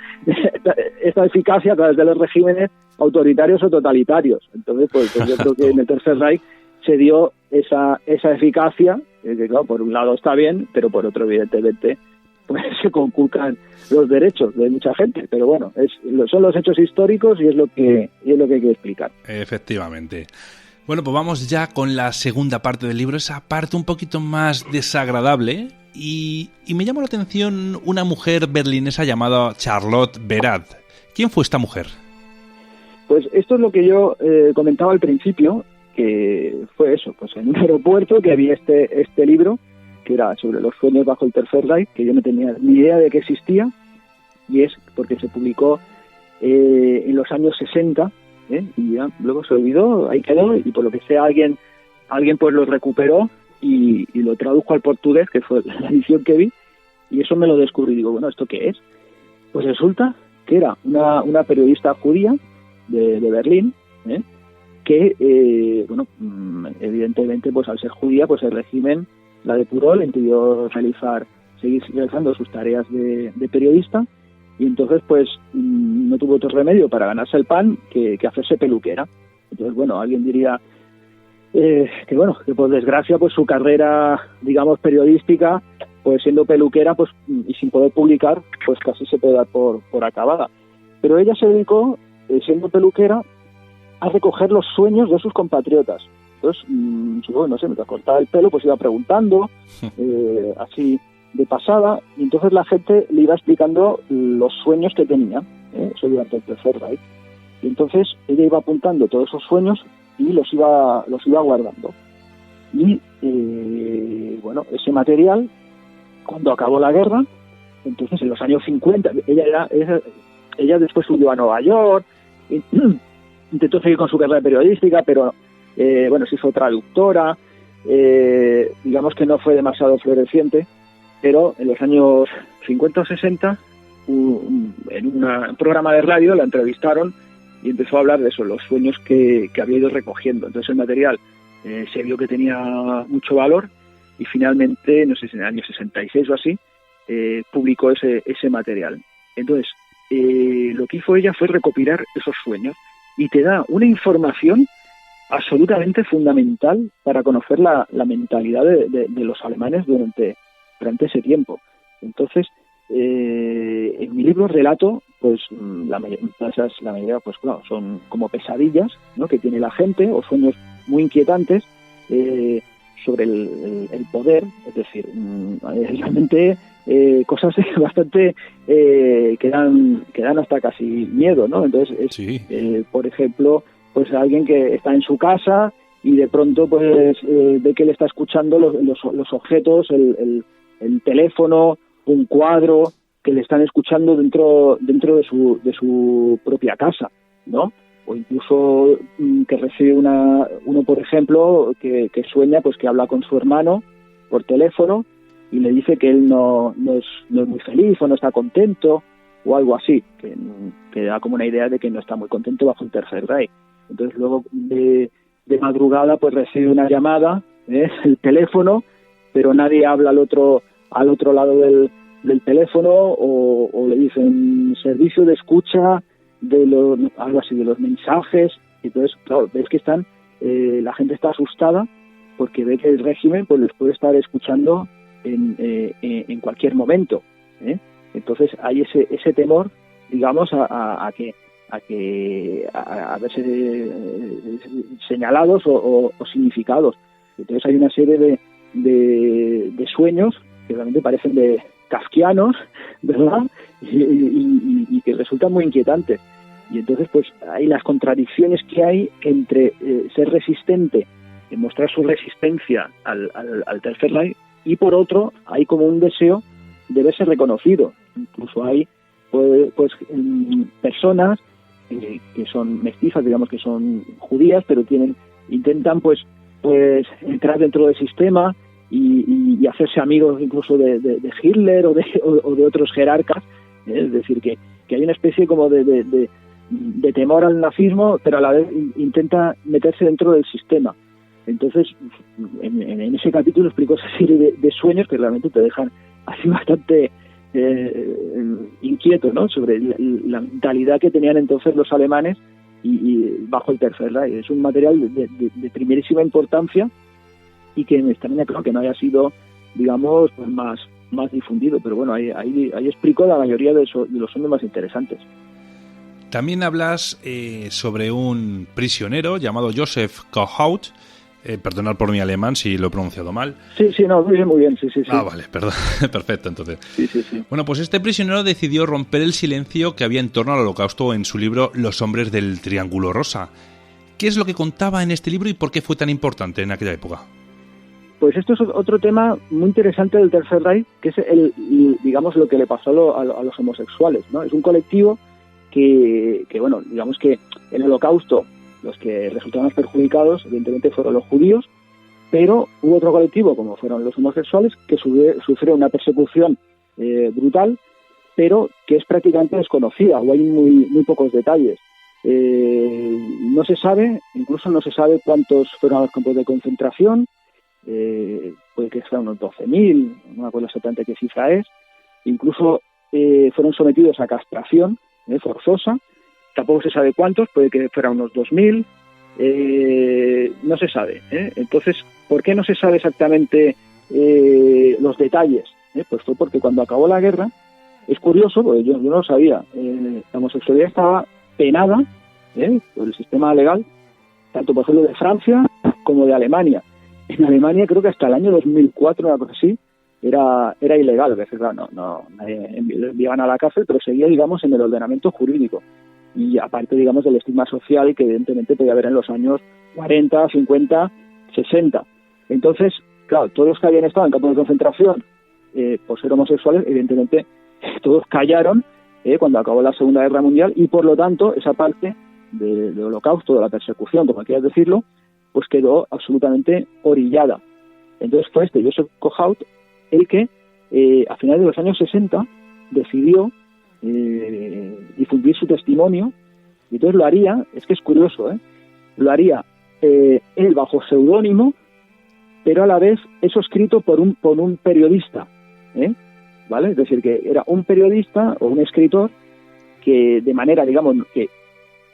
esta eficacia a través de los regímenes autoritarios o totalitarios. Entonces, pues yo creo que en el Tercer Reich se dio esa eficacia, que claro, por un lado está bien, pero por otro, evidentemente, pues se conculcan los derechos de mucha gente, pero bueno, son los hechos históricos y es lo que hay que explicar. Efectivamente. Bueno, pues vamos ya con la segunda parte del libro, esa parte un poquito más desagradable, y me llamó la atención una mujer berlinesa llamada Charlotte Berath. ¿Quién fue esta mujer? Pues esto es lo que yo comentaba al principio, que fue eso, pues en un aeropuerto que había este libro, que era sobre los sueños bajo el Tercer Reich, que yo no tenía ni idea de que existía, y es porque se publicó en los años 60, y ya luego se olvidó, ahí quedó, y por lo que sea alguien pues lo recuperó y lo tradujo al portugués, que fue la edición que vi, y eso me lo descubrí. Digo, bueno, ¿esto qué es? Pues resulta que era una periodista judía de Berlín, que, bueno, evidentemente, pues al ser judía, pues el régimen la depuró, le impidió seguir realizando sus tareas de periodista, y entonces pues no tuvo otro remedio para ganarse el pan que hacerse peluquera. Entonces, bueno, alguien diría que por desgracia pues su carrera, digamos, periodística, pues siendo peluquera pues y sin poder publicar, pues casi se puede dar por acabada. Pero ella se dedicó, siendo peluquera, a recoger los sueños de sus compatriotas. Entonces, no sé, mientras cortaba el pelo, pues iba preguntando, así de pasada, y entonces la gente le iba explicando los sueños que tenía, eso durante el Tercer Reich. Y entonces ella iba apuntando todos esos sueños y los iba guardando. Y, bueno, ese material, cuando acabó la guerra, entonces en los años 50, ella después subió a Nueva York, intentó seguir con su carrera periodística, pero bueno, se hizo traductora, digamos que no fue demasiado floreciente, pero en los años 50 o 60, en un programa de radio la entrevistaron y empezó a hablar de eso, los sueños que había ido recogiendo. Entonces el material se vio que tenía mucho valor y finalmente, no sé si en el año 66 o así, publicó ese material. Entonces, lo que hizo ella fue recopilar esos sueños y te da una información absolutamente fundamental para conocer la mentalidad de los alemanes durante ese tiempo. Entonces, en mi libro relato, pues la mayoría, pues claro, son como pesadillas, ¿no?, que tiene la gente, o sueños muy inquietantes sobre el poder, es decir, realmente cosas bastante que dan hasta casi miedo, ¿no? Entonces, sí. Por ejemplo, pues alguien que está en su casa y de pronto pues ve que le está escuchando los objetos, el teléfono, un cuadro, que le están escuchando dentro de su propia casa, ¿no? O incluso que recibe uno, por ejemplo, que sueña pues que habla con su hermano por teléfono y le dice que él no es muy feliz o no está contento o algo así, que da como una idea de que no está muy contento bajo el Tercer Reich. Entonces luego de madrugada pues recibe una llamada, el teléfono, pero nadie habla al otro lado del teléfono, o le dicen servicio de escucha algo así, de los mensajes. Entonces, claro, ves que la gente está asustada porque ve que el régimen pues les puede estar escuchando en cualquier momento, ¿eh? Entonces hay ese temor, digamos, a verse señalados o significados. Entonces hay una serie de sueños que realmente parecen de kafkianos, ¿verdad? Y que resultan muy inquietantes. Y entonces pues hay las contradicciones que hay entre ser resistente, mostrar su resistencia al Tercer Reich, y por otro hay como un deseo de verse reconocido. Incluso hay pues personas que son mestizas, digamos, que son judías, pero intentan pues entrar dentro del sistema y hacerse amigos incluso de Hitler o de otros jerarcas. Es decir, que hay una especie como de temor al nazismo, pero a la vez intenta meterse dentro del sistema. Entonces, en ese capítulo explico esa serie de sueños que realmente te dejan así bastante inquieto, ¿no?, sobre la mentalidad que tenían entonces los alemanes y bajo el Tercer Reich. Es un material de primerísima importancia y que me extraña, claro, que no haya sido, digamos, pues más difundido, pero bueno, ahí explico la mayoría de los sueños más interesantes. También hablas sobre un prisionero llamado Joseph Kohout. Perdonad por mi alemán si lo he pronunciado mal. Sí, no, muy bien, sí. Ah, vale, perdón, perfecto, entonces. Sí. Bueno, pues este prisionero decidió romper el silencio que había en torno al Holocausto en su libro Los hombres del Triángulo Rosa. ¿Qué es lo que contaba en este libro y por qué fue tan importante en aquella época? Pues esto es otro tema muy interesante del Tercer Reich, que es digamos, lo que le pasó a los homosexuales, ¿no? Es un colectivo que bueno, digamos que en el Holocausto los que resultaron perjudicados, evidentemente, fueron los judíos, pero hubo otro colectivo, como fueron los homosexuales, que sufrieron una persecución brutal, pero que es prácticamente desconocida, o hay muy pocos detalles. No se sabe, incluso no se sabe cuántos fueron a los campos de concentración, puede que sean unos 12.000, no me acuerdo exactamente qué cifra es. Incluso fueron sometidos a castración forzosa. Tampoco se sabe cuántos, puede que fueran unos 2.000, no se sabe. Entonces, ¿por qué no se sabe exactamente los detalles? Pues fue porque cuando acabó la guerra, es curioso, porque yo no lo sabía, la homosexualidad estaba penada por el sistema legal, tanto por ejemplo de Francia como de Alemania. En Alemania creo que hasta el año 2004, una cosa así, era ilegal. A veces, claro, nadie enviaban a la cárcel, pero seguía, digamos, en el ordenamiento jurídico. Y aparte, digamos, del estigma social que evidentemente podía haber en los años 40, 50, 60. Entonces, claro, todos los que habían estado en campos de concentración por ser homosexuales, evidentemente todos callaron cuando acabó la Segunda Guerra Mundial, y por lo tanto esa parte del Holocausto, de la persecución, como quieras decirlo, pues quedó absolutamente orillada. Entonces fue Joseph Kohout el que a finales de los años 60 decidió difundir su testimonio, y entonces lo haría, es que es curioso, lo haría él bajo seudónimo, pero a la vez eso escrito por un periodista, ¿vale? Es decir, que era un periodista o un escritor que de manera, digamos, que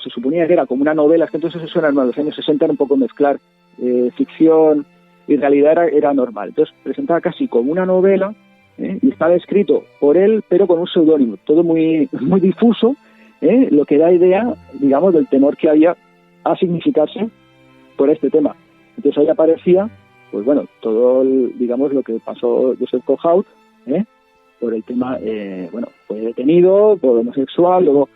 se suponía que era como una novela, es que entonces eso en los años 60 era un poco mezclar ficción y realidad, era normal. Entonces presentaba casi como una novela, y estaba escrito por él, pero con un seudónimo, todo muy difuso, lo que da idea, digamos, del temor que había a significarse por este tema. Entonces ahí aparecía, pues bueno, todo, digamos, lo que pasó Joseph Kohout, por el tema, bueno, fue detenido por homosexual, luego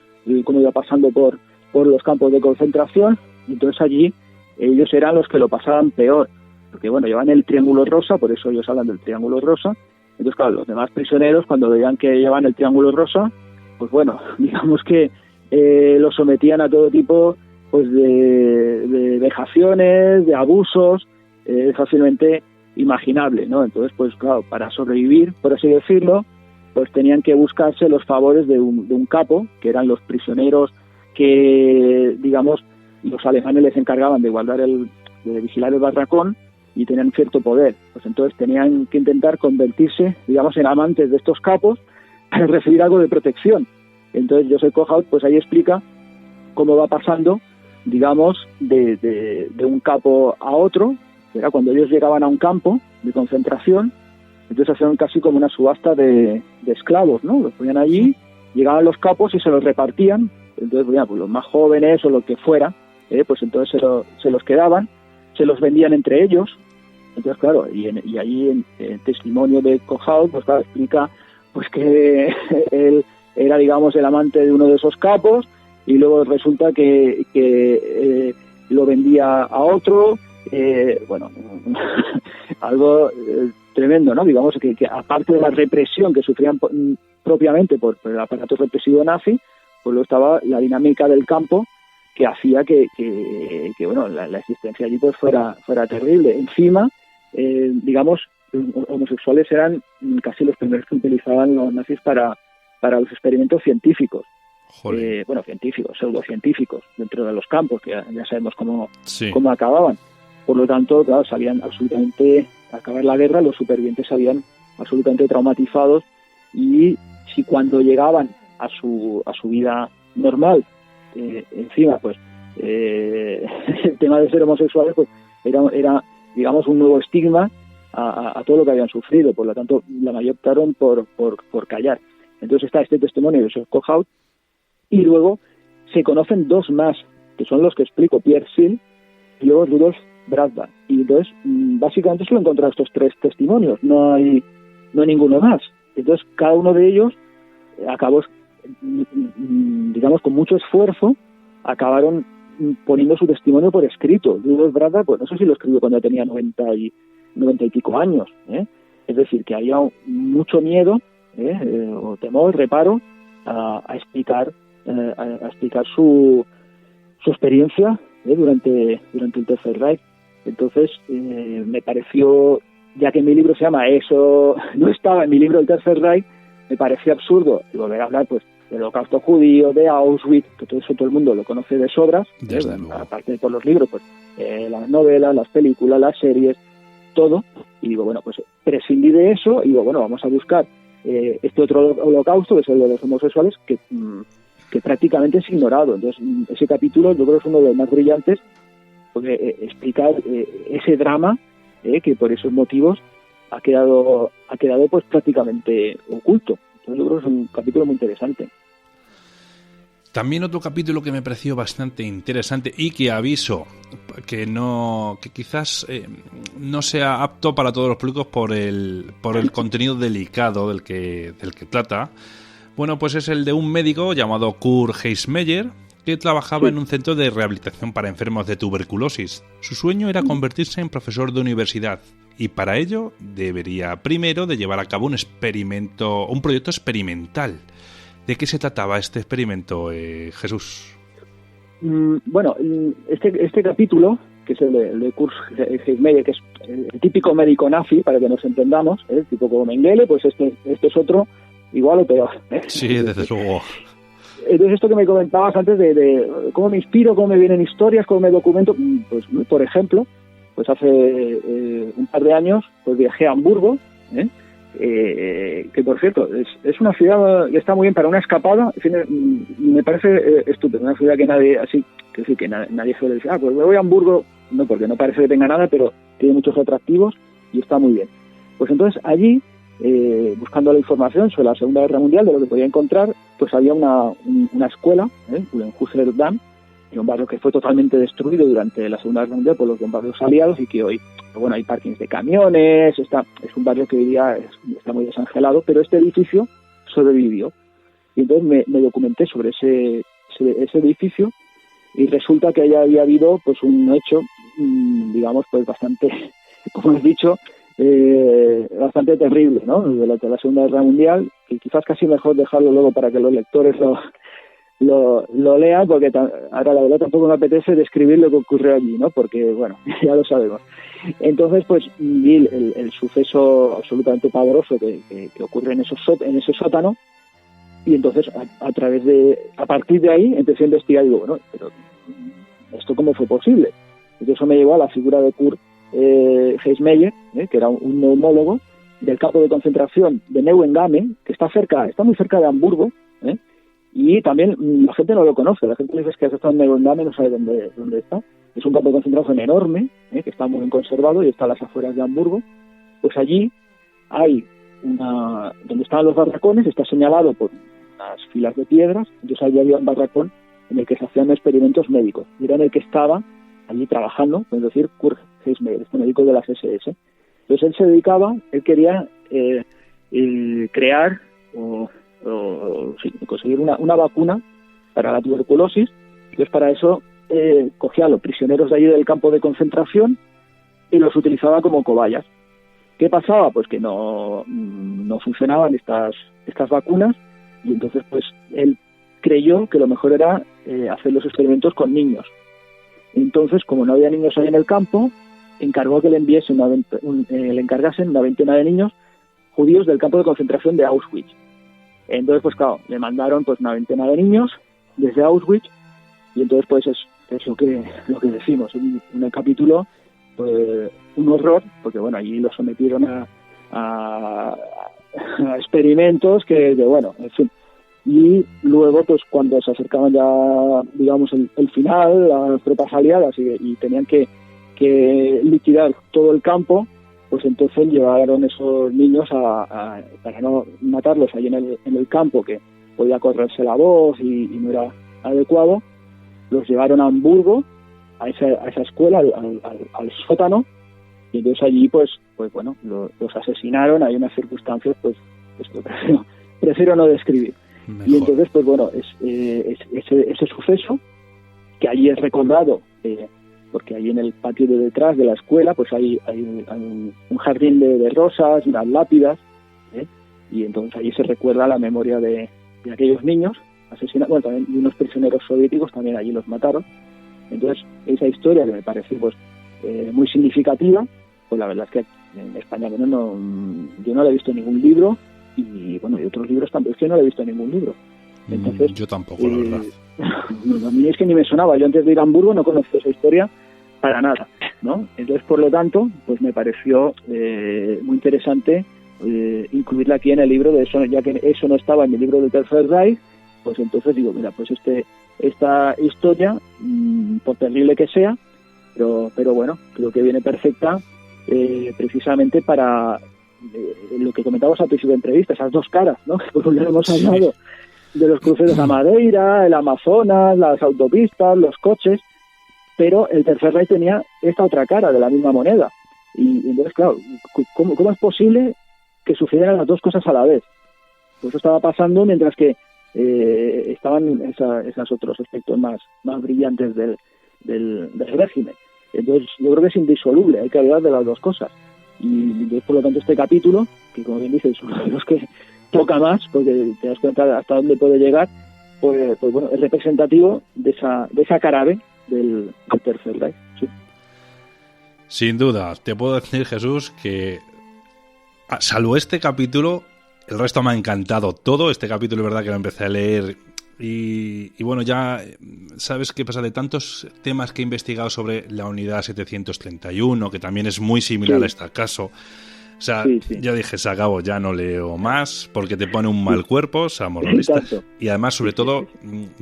como iba pasando por los campos de concentración, y entonces allí ellos eran los que lo pasaban peor, porque bueno, llevan el Triángulo Rosa, por eso ellos hablan del Triángulo Rosa. Entonces, claro, los demás prisioneros, cuando veían que llevaban el Triángulo Rosa, pues bueno, digamos que los sometían a todo tipo pues de vejaciones, de abusos, fácilmente imaginable, ¿no? Entonces, pues claro, para sobrevivir, por así decirlo, pues tenían que buscarse los favores de un capo, que eran los prisioneros que, digamos, los alemanes les encargaban de de vigilar el barracón, y tenían cierto poder. Pues entonces tenían que intentar convertirse, digamos, en amantes de estos capos para recibir algo de protección. Entonces Joseph Kohout, pues ahí explica cómo va pasando, digamos, de un campo a otro. Era cuando ellos llegaban a un campo de concentración, entonces hacían casi como una subasta de esclavos, ¿no? Los ponían allí, llegaban los capos y se los repartían. Entonces, bueno, pues los más jóvenes o lo que fuera, pues entonces se los quedaban, se los vendían entre ellos. Entonces, claro, y ahí en el testimonio de Kohlhaas, pues claro, explica pues que él era, digamos, el amante de uno de esos capos, y luego resulta que lo vendía a otro. Bueno, algo tremendo, ¿no? Digamos que aparte de la represión que sufrían propiamente por el aparato represivo nazi, pues luego estaba la dinámica del campo que hacía que bueno, la existencia allí pues fuera terrible. Encima, digamos, homosexuales eran casi los primeros que utilizaban los nazis para los experimentos científicos. Bueno, científicos, pseudocientíficos, dentro de los campos, que ya sabemos cómo acababan. Por lo tanto, claro, salían absolutamente, al acabar la guerra, los supervivientes salían absolutamente traumatizados, y si cuando llegaban a su vida normal, encima, pues, el tema de ser homosexuales, pues, era digamos, un nuevo estigma a todo lo que habían sufrido. Por lo tanto, la mayoría optaron por callar. Entonces está este testimonio de Joseph Kohlhaas, y luego se conocen dos más, que son los que explico, Pierre Schill y luego Rudolf Bradbach. Y entonces, básicamente solo he encontrado estos tres testimonios, no hay ninguno más. Entonces, cada uno de ellos acabó, digamos, con mucho esfuerzo, acabaron poniendo su testimonio por escrito. Rudolf Bradbach, pues no sé si lo escribió cuando tenía 90 y pico años, Es decir, que había mucho miedo, o temor, reparo, a explicar su experiencia durante el Tercer Reich. Entonces, me pareció, ya que mi libro se llama Eso no estaba en mi libro El Tercer Reich, me pareció absurdo volver a hablar, pues, del Holocausto judío, de Auschwitz, que todo eso todo el mundo lo conoce de sobras, aparte de por los libros, pues, las novelas, las películas, las series, todo. Y digo, bueno, pues prescindí de eso y digo, bueno, vamos a buscar este otro holocausto, que es el de los homosexuales, que prácticamente es ignorado. Entonces, ese capítulo yo creo que es uno de los más brillantes, porque explica ese drama que por esos motivos ha quedado pues prácticamente oculto. Entonces, yo creo que es un capítulo muy interesante. También otro capítulo que me pareció bastante interesante y que aviso que quizás no sea apto para todos los públicos por el contenido delicado del que trata. Bueno, pues es el de un médico llamado Kurt Heissmeyer, que trabajaba en un centro de rehabilitación para enfermos de tuberculosis. Su sueño era convertirse en profesor de universidad, y para ello debería primero de llevar a cabo un proyecto experimental. ¿De qué se trataba este experimento, Jesús? Bueno, este capítulo, que es el de Kurt Heissmeyer, que es el típico médico nazi, para que nos entendamos, tipo como Mengele, pues este es otro igual o peor. Sí, desde luego. Entonces, esto que me comentabas antes de cómo me inspiro, cómo me vienen historias, cómo me documento, pues, por ejemplo, pues hace un par de años pues viajé a Hamburgo, que por cierto es una ciudad que está muy bien para una escapada. En fin, me parece estupendo, una ciudad que nadie suele decir, pues me voy a Hamburgo, no, porque no parece que tenga nada, pero tiene muchos atractivos y está muy bien. Pues entonces allí, buscando la información sobre la Segunda Guerra Mundial, de lo que podía encontrar, pues había una escuela, Ullenhusser Damm, en un barrio que fue totalmente destruido durante la Segunda Guerra Mundial por los bombardeos aliados, y que hoy, bueno, hay parkings de camiones, es un barrio que hoy día está muy desangelado, pero este edificio sobrevivió. Y entonces me documenté sobre ese edificio, y resulta que allá había habido pues un hecho, digamos, pues bastante, como has dicho, bastante terrible, ¿no? Durante la Segunda Guerra Mundial, que quizás casi mejor dejarlo luego para que los lectores lo lean, porque ahora la verdad tampoco me apetece describir lo que ocurrió allí, ¿no? Porque, bueno, ya lo sabemos. Entonces, pues vi el suceso absolutamente pavoroso que ocurre en ese sótano, y entonces a partir de ahí empecé a investigar y digo, bueno, pero ¿esto cómo fue posible? Entonces eso me llevó a la figura de Kurt Heissmeyer, que era un neumólogo del campo de concentración de Neuengamme, que está muy cerca de Hamburgo, Y también la gente no lo conoce, la gente dice que has estado en Neuengamme y no sabe dónde está. Es un campo de concentración enorme, que está muy bien conservado y está a las afueras de Hamburgo. Pues allí hay donde estaban los barracones, está señalado por unas filas de piedras, entonces allí había un barracón en el que se hacían experimentos médicos, y era en el que estaba allí trabajando, es decir, Kurt Heismayer, este médico de las SS. Entonces él quería crear o conseguir una vacuna para la tuberculosis. Entonces para eso cogía a los prisioneros de allí del campo de concentración y los utilizaba como cobayas. ¿Qué pasaba? Pues que no funcionaban estas vacunas, y entonces pues él creyó que lo mejor era hacer los experimentos con niños. Entonces, como no había niños ahí en el campo, encargó que le encargasen una veintena de niños judíos del campo de concentración de Auschwitz. Entonces, pues claro, le mandaron pues una veintena de niños desde Auschwitz, y entonces pues es lo que decimos, en el capítulo, pues, un horror, porque bueno, allí los sometieron a experimentos que bueno, en fin. Y luego, pues cuando se acercaban ya, digamos, el final, las tropas aliadas y tenían que liquidar todo el campo, pues entonces llevaron esos niños para no matarlos ahí en el campo, que podía correrse la voz y no era adecuado. Los llevaron a Hamburgo, a esa escuela, al sótano, y entonces allí pues bueno, los asesinaron. Hay unas circunstancias pues que prefiero no describir. Mejor. Y entonces pues bueno, ese suceso, que allí es recordado, porque ahí en el patio de detrás de la escuela pues hay un jardín de rosas, unas lápidas, y entonces allí se recuerda la memoria de aquellos niños asesinados. Bueno, también y unos prisioneros soviéticos también allí los mataron. Entonces esa historia, que me parece pues muy significativa, pues la verdad es que en España yo no la he visto en ningún libro, y bueno, y otros libros también, es que no la he visto en ningún libro. Entonces, yo tampoco, la verdad. A mí es que ni me sonaba. Yo antes de ir a Hamburgo no conocía esa historia para nada, ¿no? Entonces, por lo tanto, pues me pareció muy interesante incluirla aquí en el libro de eso, ya que eso no estaba en mi libro del Tercer Reich. Pues entonces digo, mira, pues esta historia, por terrible que sea, pero bueno, creo que viene perfecta precisamente para lo que comentábamos al principio de entrevista, esas dos caras, ¿no? Por un lado hemos hablado de los cruceros a Madeira, el Amazonas, las autopistas, los coches, pero el Tercer Reich tenía esta otra cara de la misma moneda. Y entonces, claro, ¿cómo es posible que sucedieran las dos cosas a la vez? Pues eso estaba pasando mientras que estaban esos otros aspectos más brillantes del régimen. Entonces, yo creo que es indisoluble, hay que hablar de las dos cosas. Y entonces, por lo tanto, este capítulo, que como bien dices, es uno de los que toca más, porque te das cuenta hasta dónde puede llegar, pues bueno, es representativo de esa cara B del Tercer Reich. Sí. Sin duda, te puedo decir, Jesús, que salvo este capítulo, el resto me ha encantado todo. Este capítulo, es verdad que lo empecé a leer y bueno, ya sabes qué pasa, de tantos temas que he investigado sobre la unidad 731, que también es muy similar a este caso. O sea, sí. Ya dije, se acabó, ya no leo más, porque te pone un mal cuerpo, o sea, moralista. Y además, sobre todo,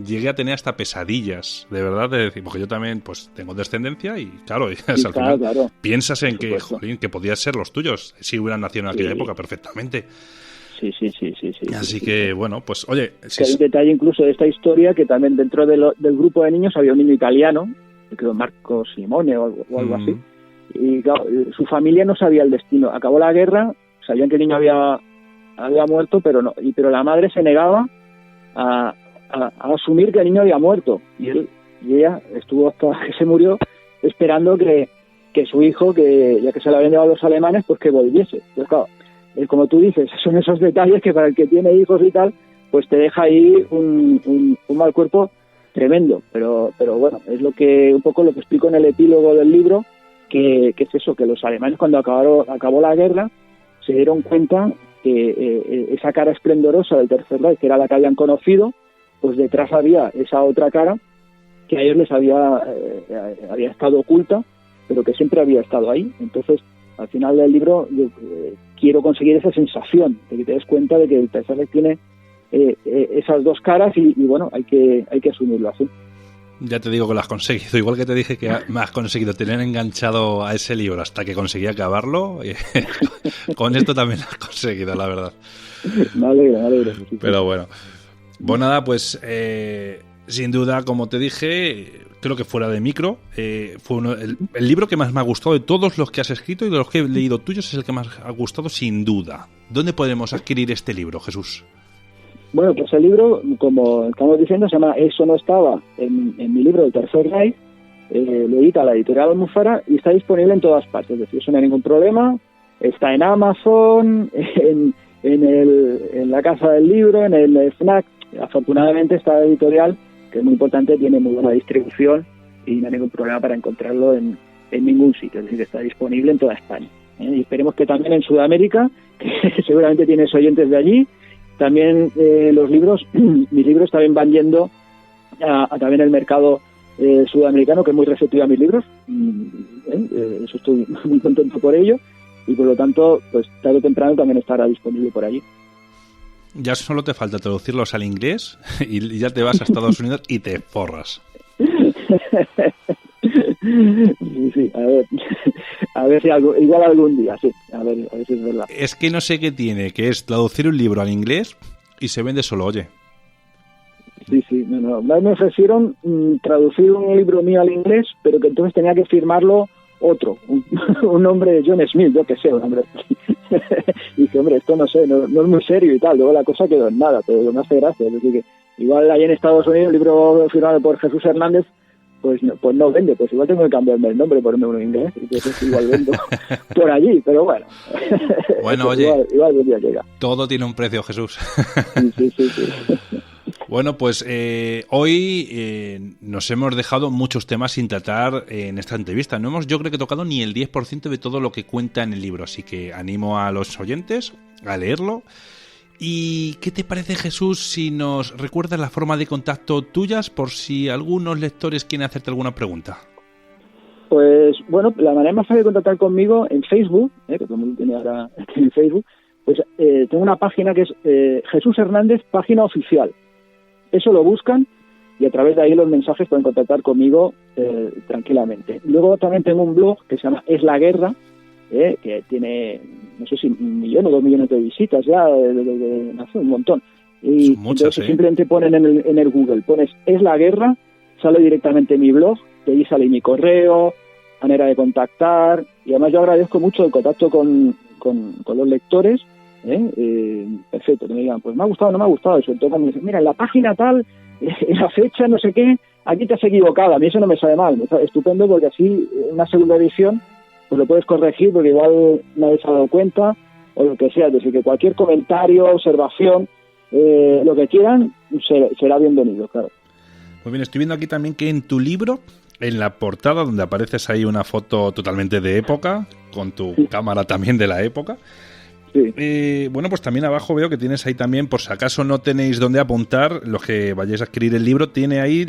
llegué a tener hasta pesadillas, de verdad, de decir, porque yo también pues tengo descendencia y claro, al final piensas en que, jolín, que podían ser los tuyos, si hubieran nacido en aquella época perfectamente. Sí. Así que, bueno, pues, oye... hay un detalle incluso de esta historia, que también dentro del grupo de niños había un niño italiano, creo Marco Simone o algo así, y claro, su familia no sabía el destino. Acabó la guerra, sabían que el niño había muerto, pero la madre se negaba a asumir que el niño había muerto, y ella estuvo hasta que se murió esperando que su hijo, que ya que se lo habían llevado los alemanes, pues que volviese. Pues claro, como tú dices, son esos detalles que para el que tiene hijos y tal, pues te deja ahí un mal cuerpo tremendo, pero bueno, es un poco lo que explico en el epílogo del libro, que es eso, que los alemanes, cuando acabó la guerra, se dieron cuenta que esa cara esplendorosa del Tercer Reich, que era la que habían conocido, pues detrás había esa otra cara que a ellos les había estado oculta, pero que siempre había estado ahí. Entonces, al final del libro, yo quiero conseguir esa sensación de que te des cuenta de que el Tercer Reich tiene esas dos caras y bueno, hay que asumirlo así. Ya te digo que lo has conseguido, igual que te dije que me has conseguido tener enganchado a ese libro hasta que conseguí acabarlo, con esto también lo has conseguido, la verdad. Me alegro. Sí. Pero bueno, nada, pues sin duda, como te dije, creo que fuera de micro, fue el libro que más me ha gustado de todos los que has escrito y de los que he leído tuyos es el que más ha gustado sin duda. ¿Dónde podemos adquirir este libro, Jesús? Bueno, pues el libro, como estamos diciendo, se llama Eso no estaba en mi libro, El Tercer Reich, lo edita la editorial Almuzara y está disponible en todas partes, es decir, eso no hay ningún problema, está en Amazon, en la Casa del Libro, en el FNAC. Afortunadamente esta editorial, que es muy importante, tiene muy buena distribución y no hay ningún problema para encontrarlo en ningún sitio, es decir, está disponible en toda España. Y esperemos que también en Sudamérica, que seguramente tienes oyentes de allí. También los libros, mis libros también van yendo a también el mercado sudamericano, que es muy receptivo a mis libros. Eso estoy muy contento por ello. Y por lo tanto, pues tarde o temprano también estará disponible por allí. Ya solo te falta traducirlos al inglés y ya te vas a Estados Unidos y te forras. Sí, a ver si igual algún día, sí, a ver si es verdad. Es que no sé qué tiene, que es traducir un libro al inglés y se vende solo, oye. Sí, no. Me ofrecieron traducir un libro mío al inglés, pero que entonces tenía que firmarlo otro, un nombre de John Smith, yo que sé, un nombre así. Y dije, hombre, esto no sé, no es muy serio y tal, luego la cosa quedó en nada, pero me hace gracia, es decir que igual ahí en Estados Unidos el libro firmado por Jesús Hernández pues no vende, pues igual tengo que cambiarme el nombre, ponerme uno en inglés, y entonces igual vendo por allí, pero bueno. Bueno, oye, igual un día llega. Todo tiene un precio, Jesús. Sí. Bueno, pues hoy nos hemos dejado muchos temas sin tratar en esta entrevista. No hemos, yo creo que tocado ni el 10% de todo lo que cuenta en el libro, así que animo a los oyentes a leerlo. ¿Y qué te parece, Jesús, si nos recuerdas la forma de contacto tuyas por si algunos lectores quieren hacerte alguna pregunta? Pues bueno, la manera más fácil de contactar conmigo en Facebook, que todo el mundo tiene ahora en Facebook, pues tengo una página que es Jesús Hernández, página oficial. Eso lo buscan y a través de ahí los mensajes pueden contactar conmigo tranquilamente. Luego también tengo un blog que se llama Es la Guerra, que tiene, no sé si 1 millón o 2 millones de visitas ya, hace un montón. Y muchas, entonces simplemente ponen en el Google, pones Es la Guerra, sale directamente mi blog, de ahí sale mi correo, manera de contactar, y además yo agradezco mucho el contacto con los lectores, perfecto, que me digan, pues me ha gustado o no me ha gustado, y sobre todo cuando me dicen, mira, en la página tal, en la fecha, no sé qué, aquí te has equivocado, a mí eso no me sabe mal, me está estupendo porque así, en una segunda edición, pues lo puedes corregir porque igual nadie se ha dado cuenta o lo que sea, es decir, que cualquier comentario, observación, lo que quieran, será bienvenido, claro. Muy bien, estoy viendo aquí también que en tu libro, en la portada, donde apareces ahí una foto totalmente de época, con tu cámara también de la época, sí. Bueno, pues también abajo veo que tienes ahí también, por si acaso no tenéis dónde apuntar, los que vayáis a adquirir el libro, tiene ahí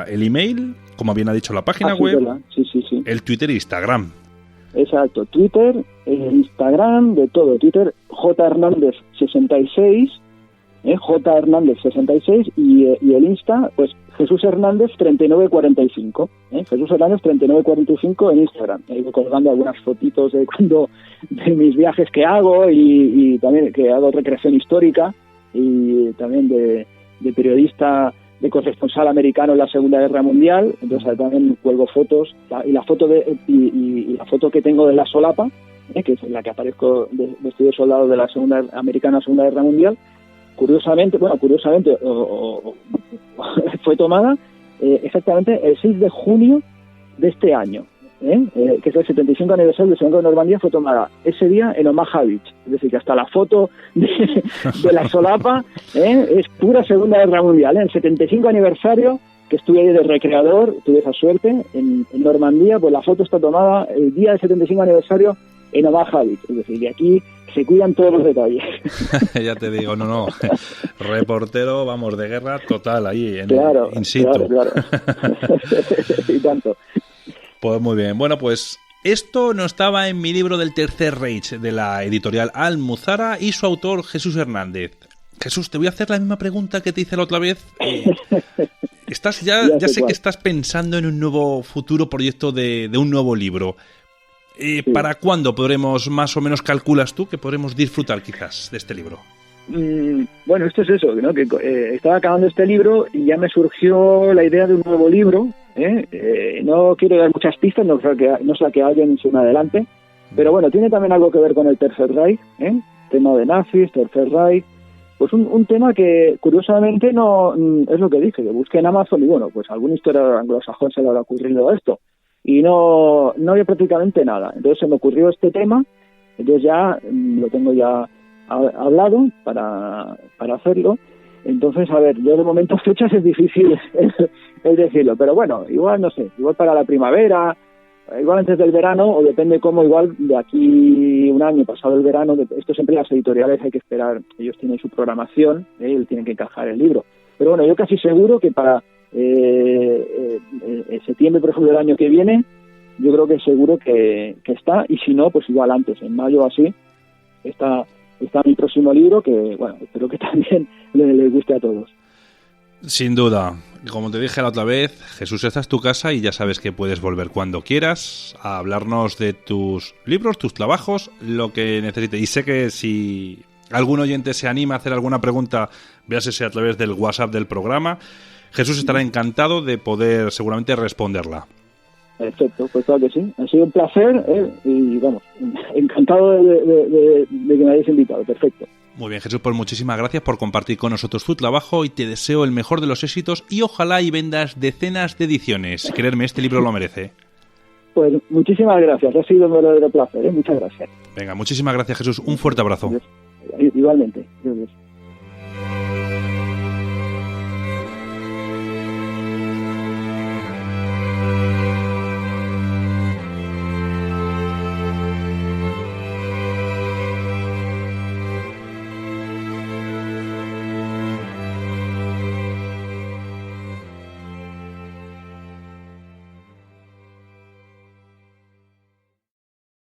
el email, como bien ha dicho la página web, sí. El Twitter e Instagram. Exacto, Twitter, Instagram, de todo. Twitter, J. Hernández 66, J. Hernández 66 y el Insta, pues Jesús Hernández 3945, Jesús Hernández 3945 en Instagram. Ahí voy colgando algunas fotitos de mis viajes que hago y también que hago recreación histórica y también de periodista, de corresponsal americano en la Segunda Guerra Mundial. Entonces también cuelgo fotos y la foto la foto que tengo de la solapa, que es la que aparezco vestido de soldado de la Segunda Guerra Mundial. Curiosamente fue tomada exactamente el 6 de junio de este año, que es el 75 aniversario del Segundo de Normandía, fue tomada ese día en Omaha Beach. Es decir, que hasta la foto de la solapa es pura Segunda Guerra Mundial. El 75 aniversario, que estuve ahí de recreador, tuve esa suerte, en Normandía, pues la foto está tomada el día del 75 aniversario en Omaha Beach. Es decir, de aquí se cuidan todos los detalles. Ya te digo, no. Reportero, vamos, de guerra total ahí, in situ. Claro. Y tanto. Pues muy bien. Bueno, pues esto no estaba en mi libro del Tercer Reich, de la editorial Almuzara y su autor Jesús Hernández. Jesús, te voy a hacer la misma pregunta que te hice la otra vez. Ya sé que estás pensando en un nuevo futuro proyecto de un nuevo libro. Sí. ¿Para cuándo podremos, más o menos calculas tú, que podremos disfrutar quizás de este libro? Bueno, esto es eso, ¿no? Que estaba acabando este libro y ya me surgió la idea de un nuevo libro. No quiero dar muchas pistas, no sea que alguien se me adelante, pero bueno, tiene también algo que ver con el Tercer Reich, tema de nazis, Tercer Reich, pues un tema que curiosamente no es lo que dije, que busqué en Amazon y bueno, pues a algún historiador anglosajón se le habrá ocurrido esto y no había prácticamente nada. Entonces se me ocurrió este tema, entonces ya lo tengo ya hablado para hacerlo. Entonces, a ver, yo de momento fechas es difícil el decirlo, pero bueno, igual no sé, igual para la primavera, igual antes del verano, o depende cómo, igual de aquí un año pasado el verano, esto siempre las editoriales hay que esperar, ellos tienen su programación, tienen que encajar el libro. Pero bueno, yo casi seguro que para septiembre, por ejemplo, del año que viene, yo creo que seguro que está, y si no, pues igual antes, en mayo o así, está mi próximo libro, que bueno, espero que también les guste a todos. Sin duda. Como te dije la otra vez, Jesús, esta es tu casa y ya sabes que puedes volver cuando quieras a hablarnos de tus libros, tus trabajos, lo que necesites. Y sé que si algún oyente se anima a hacer alguna pregunta, véase a través del WhatsApp del programa, Jesús estará encantado de poder seguramente responderla. Perfecto, pues claro que sí. Ha sido un placer y vamos, encantado de que me hayáis invitado. Perfecto. Muy bien, Jesús, pues muchísimas gracias por compartir con nosotros tu trabajo y te deseo el mejor de los éxitos y ojalá y vendas decenas de ediciones. Creerme, este libro lo merece. Pues muchísimas gracias, ha sido un verdadero placer, muchas gracias. Venga, muchísimas gracias, Jesús, un fuerte abrazo. Igualmente. Gracias.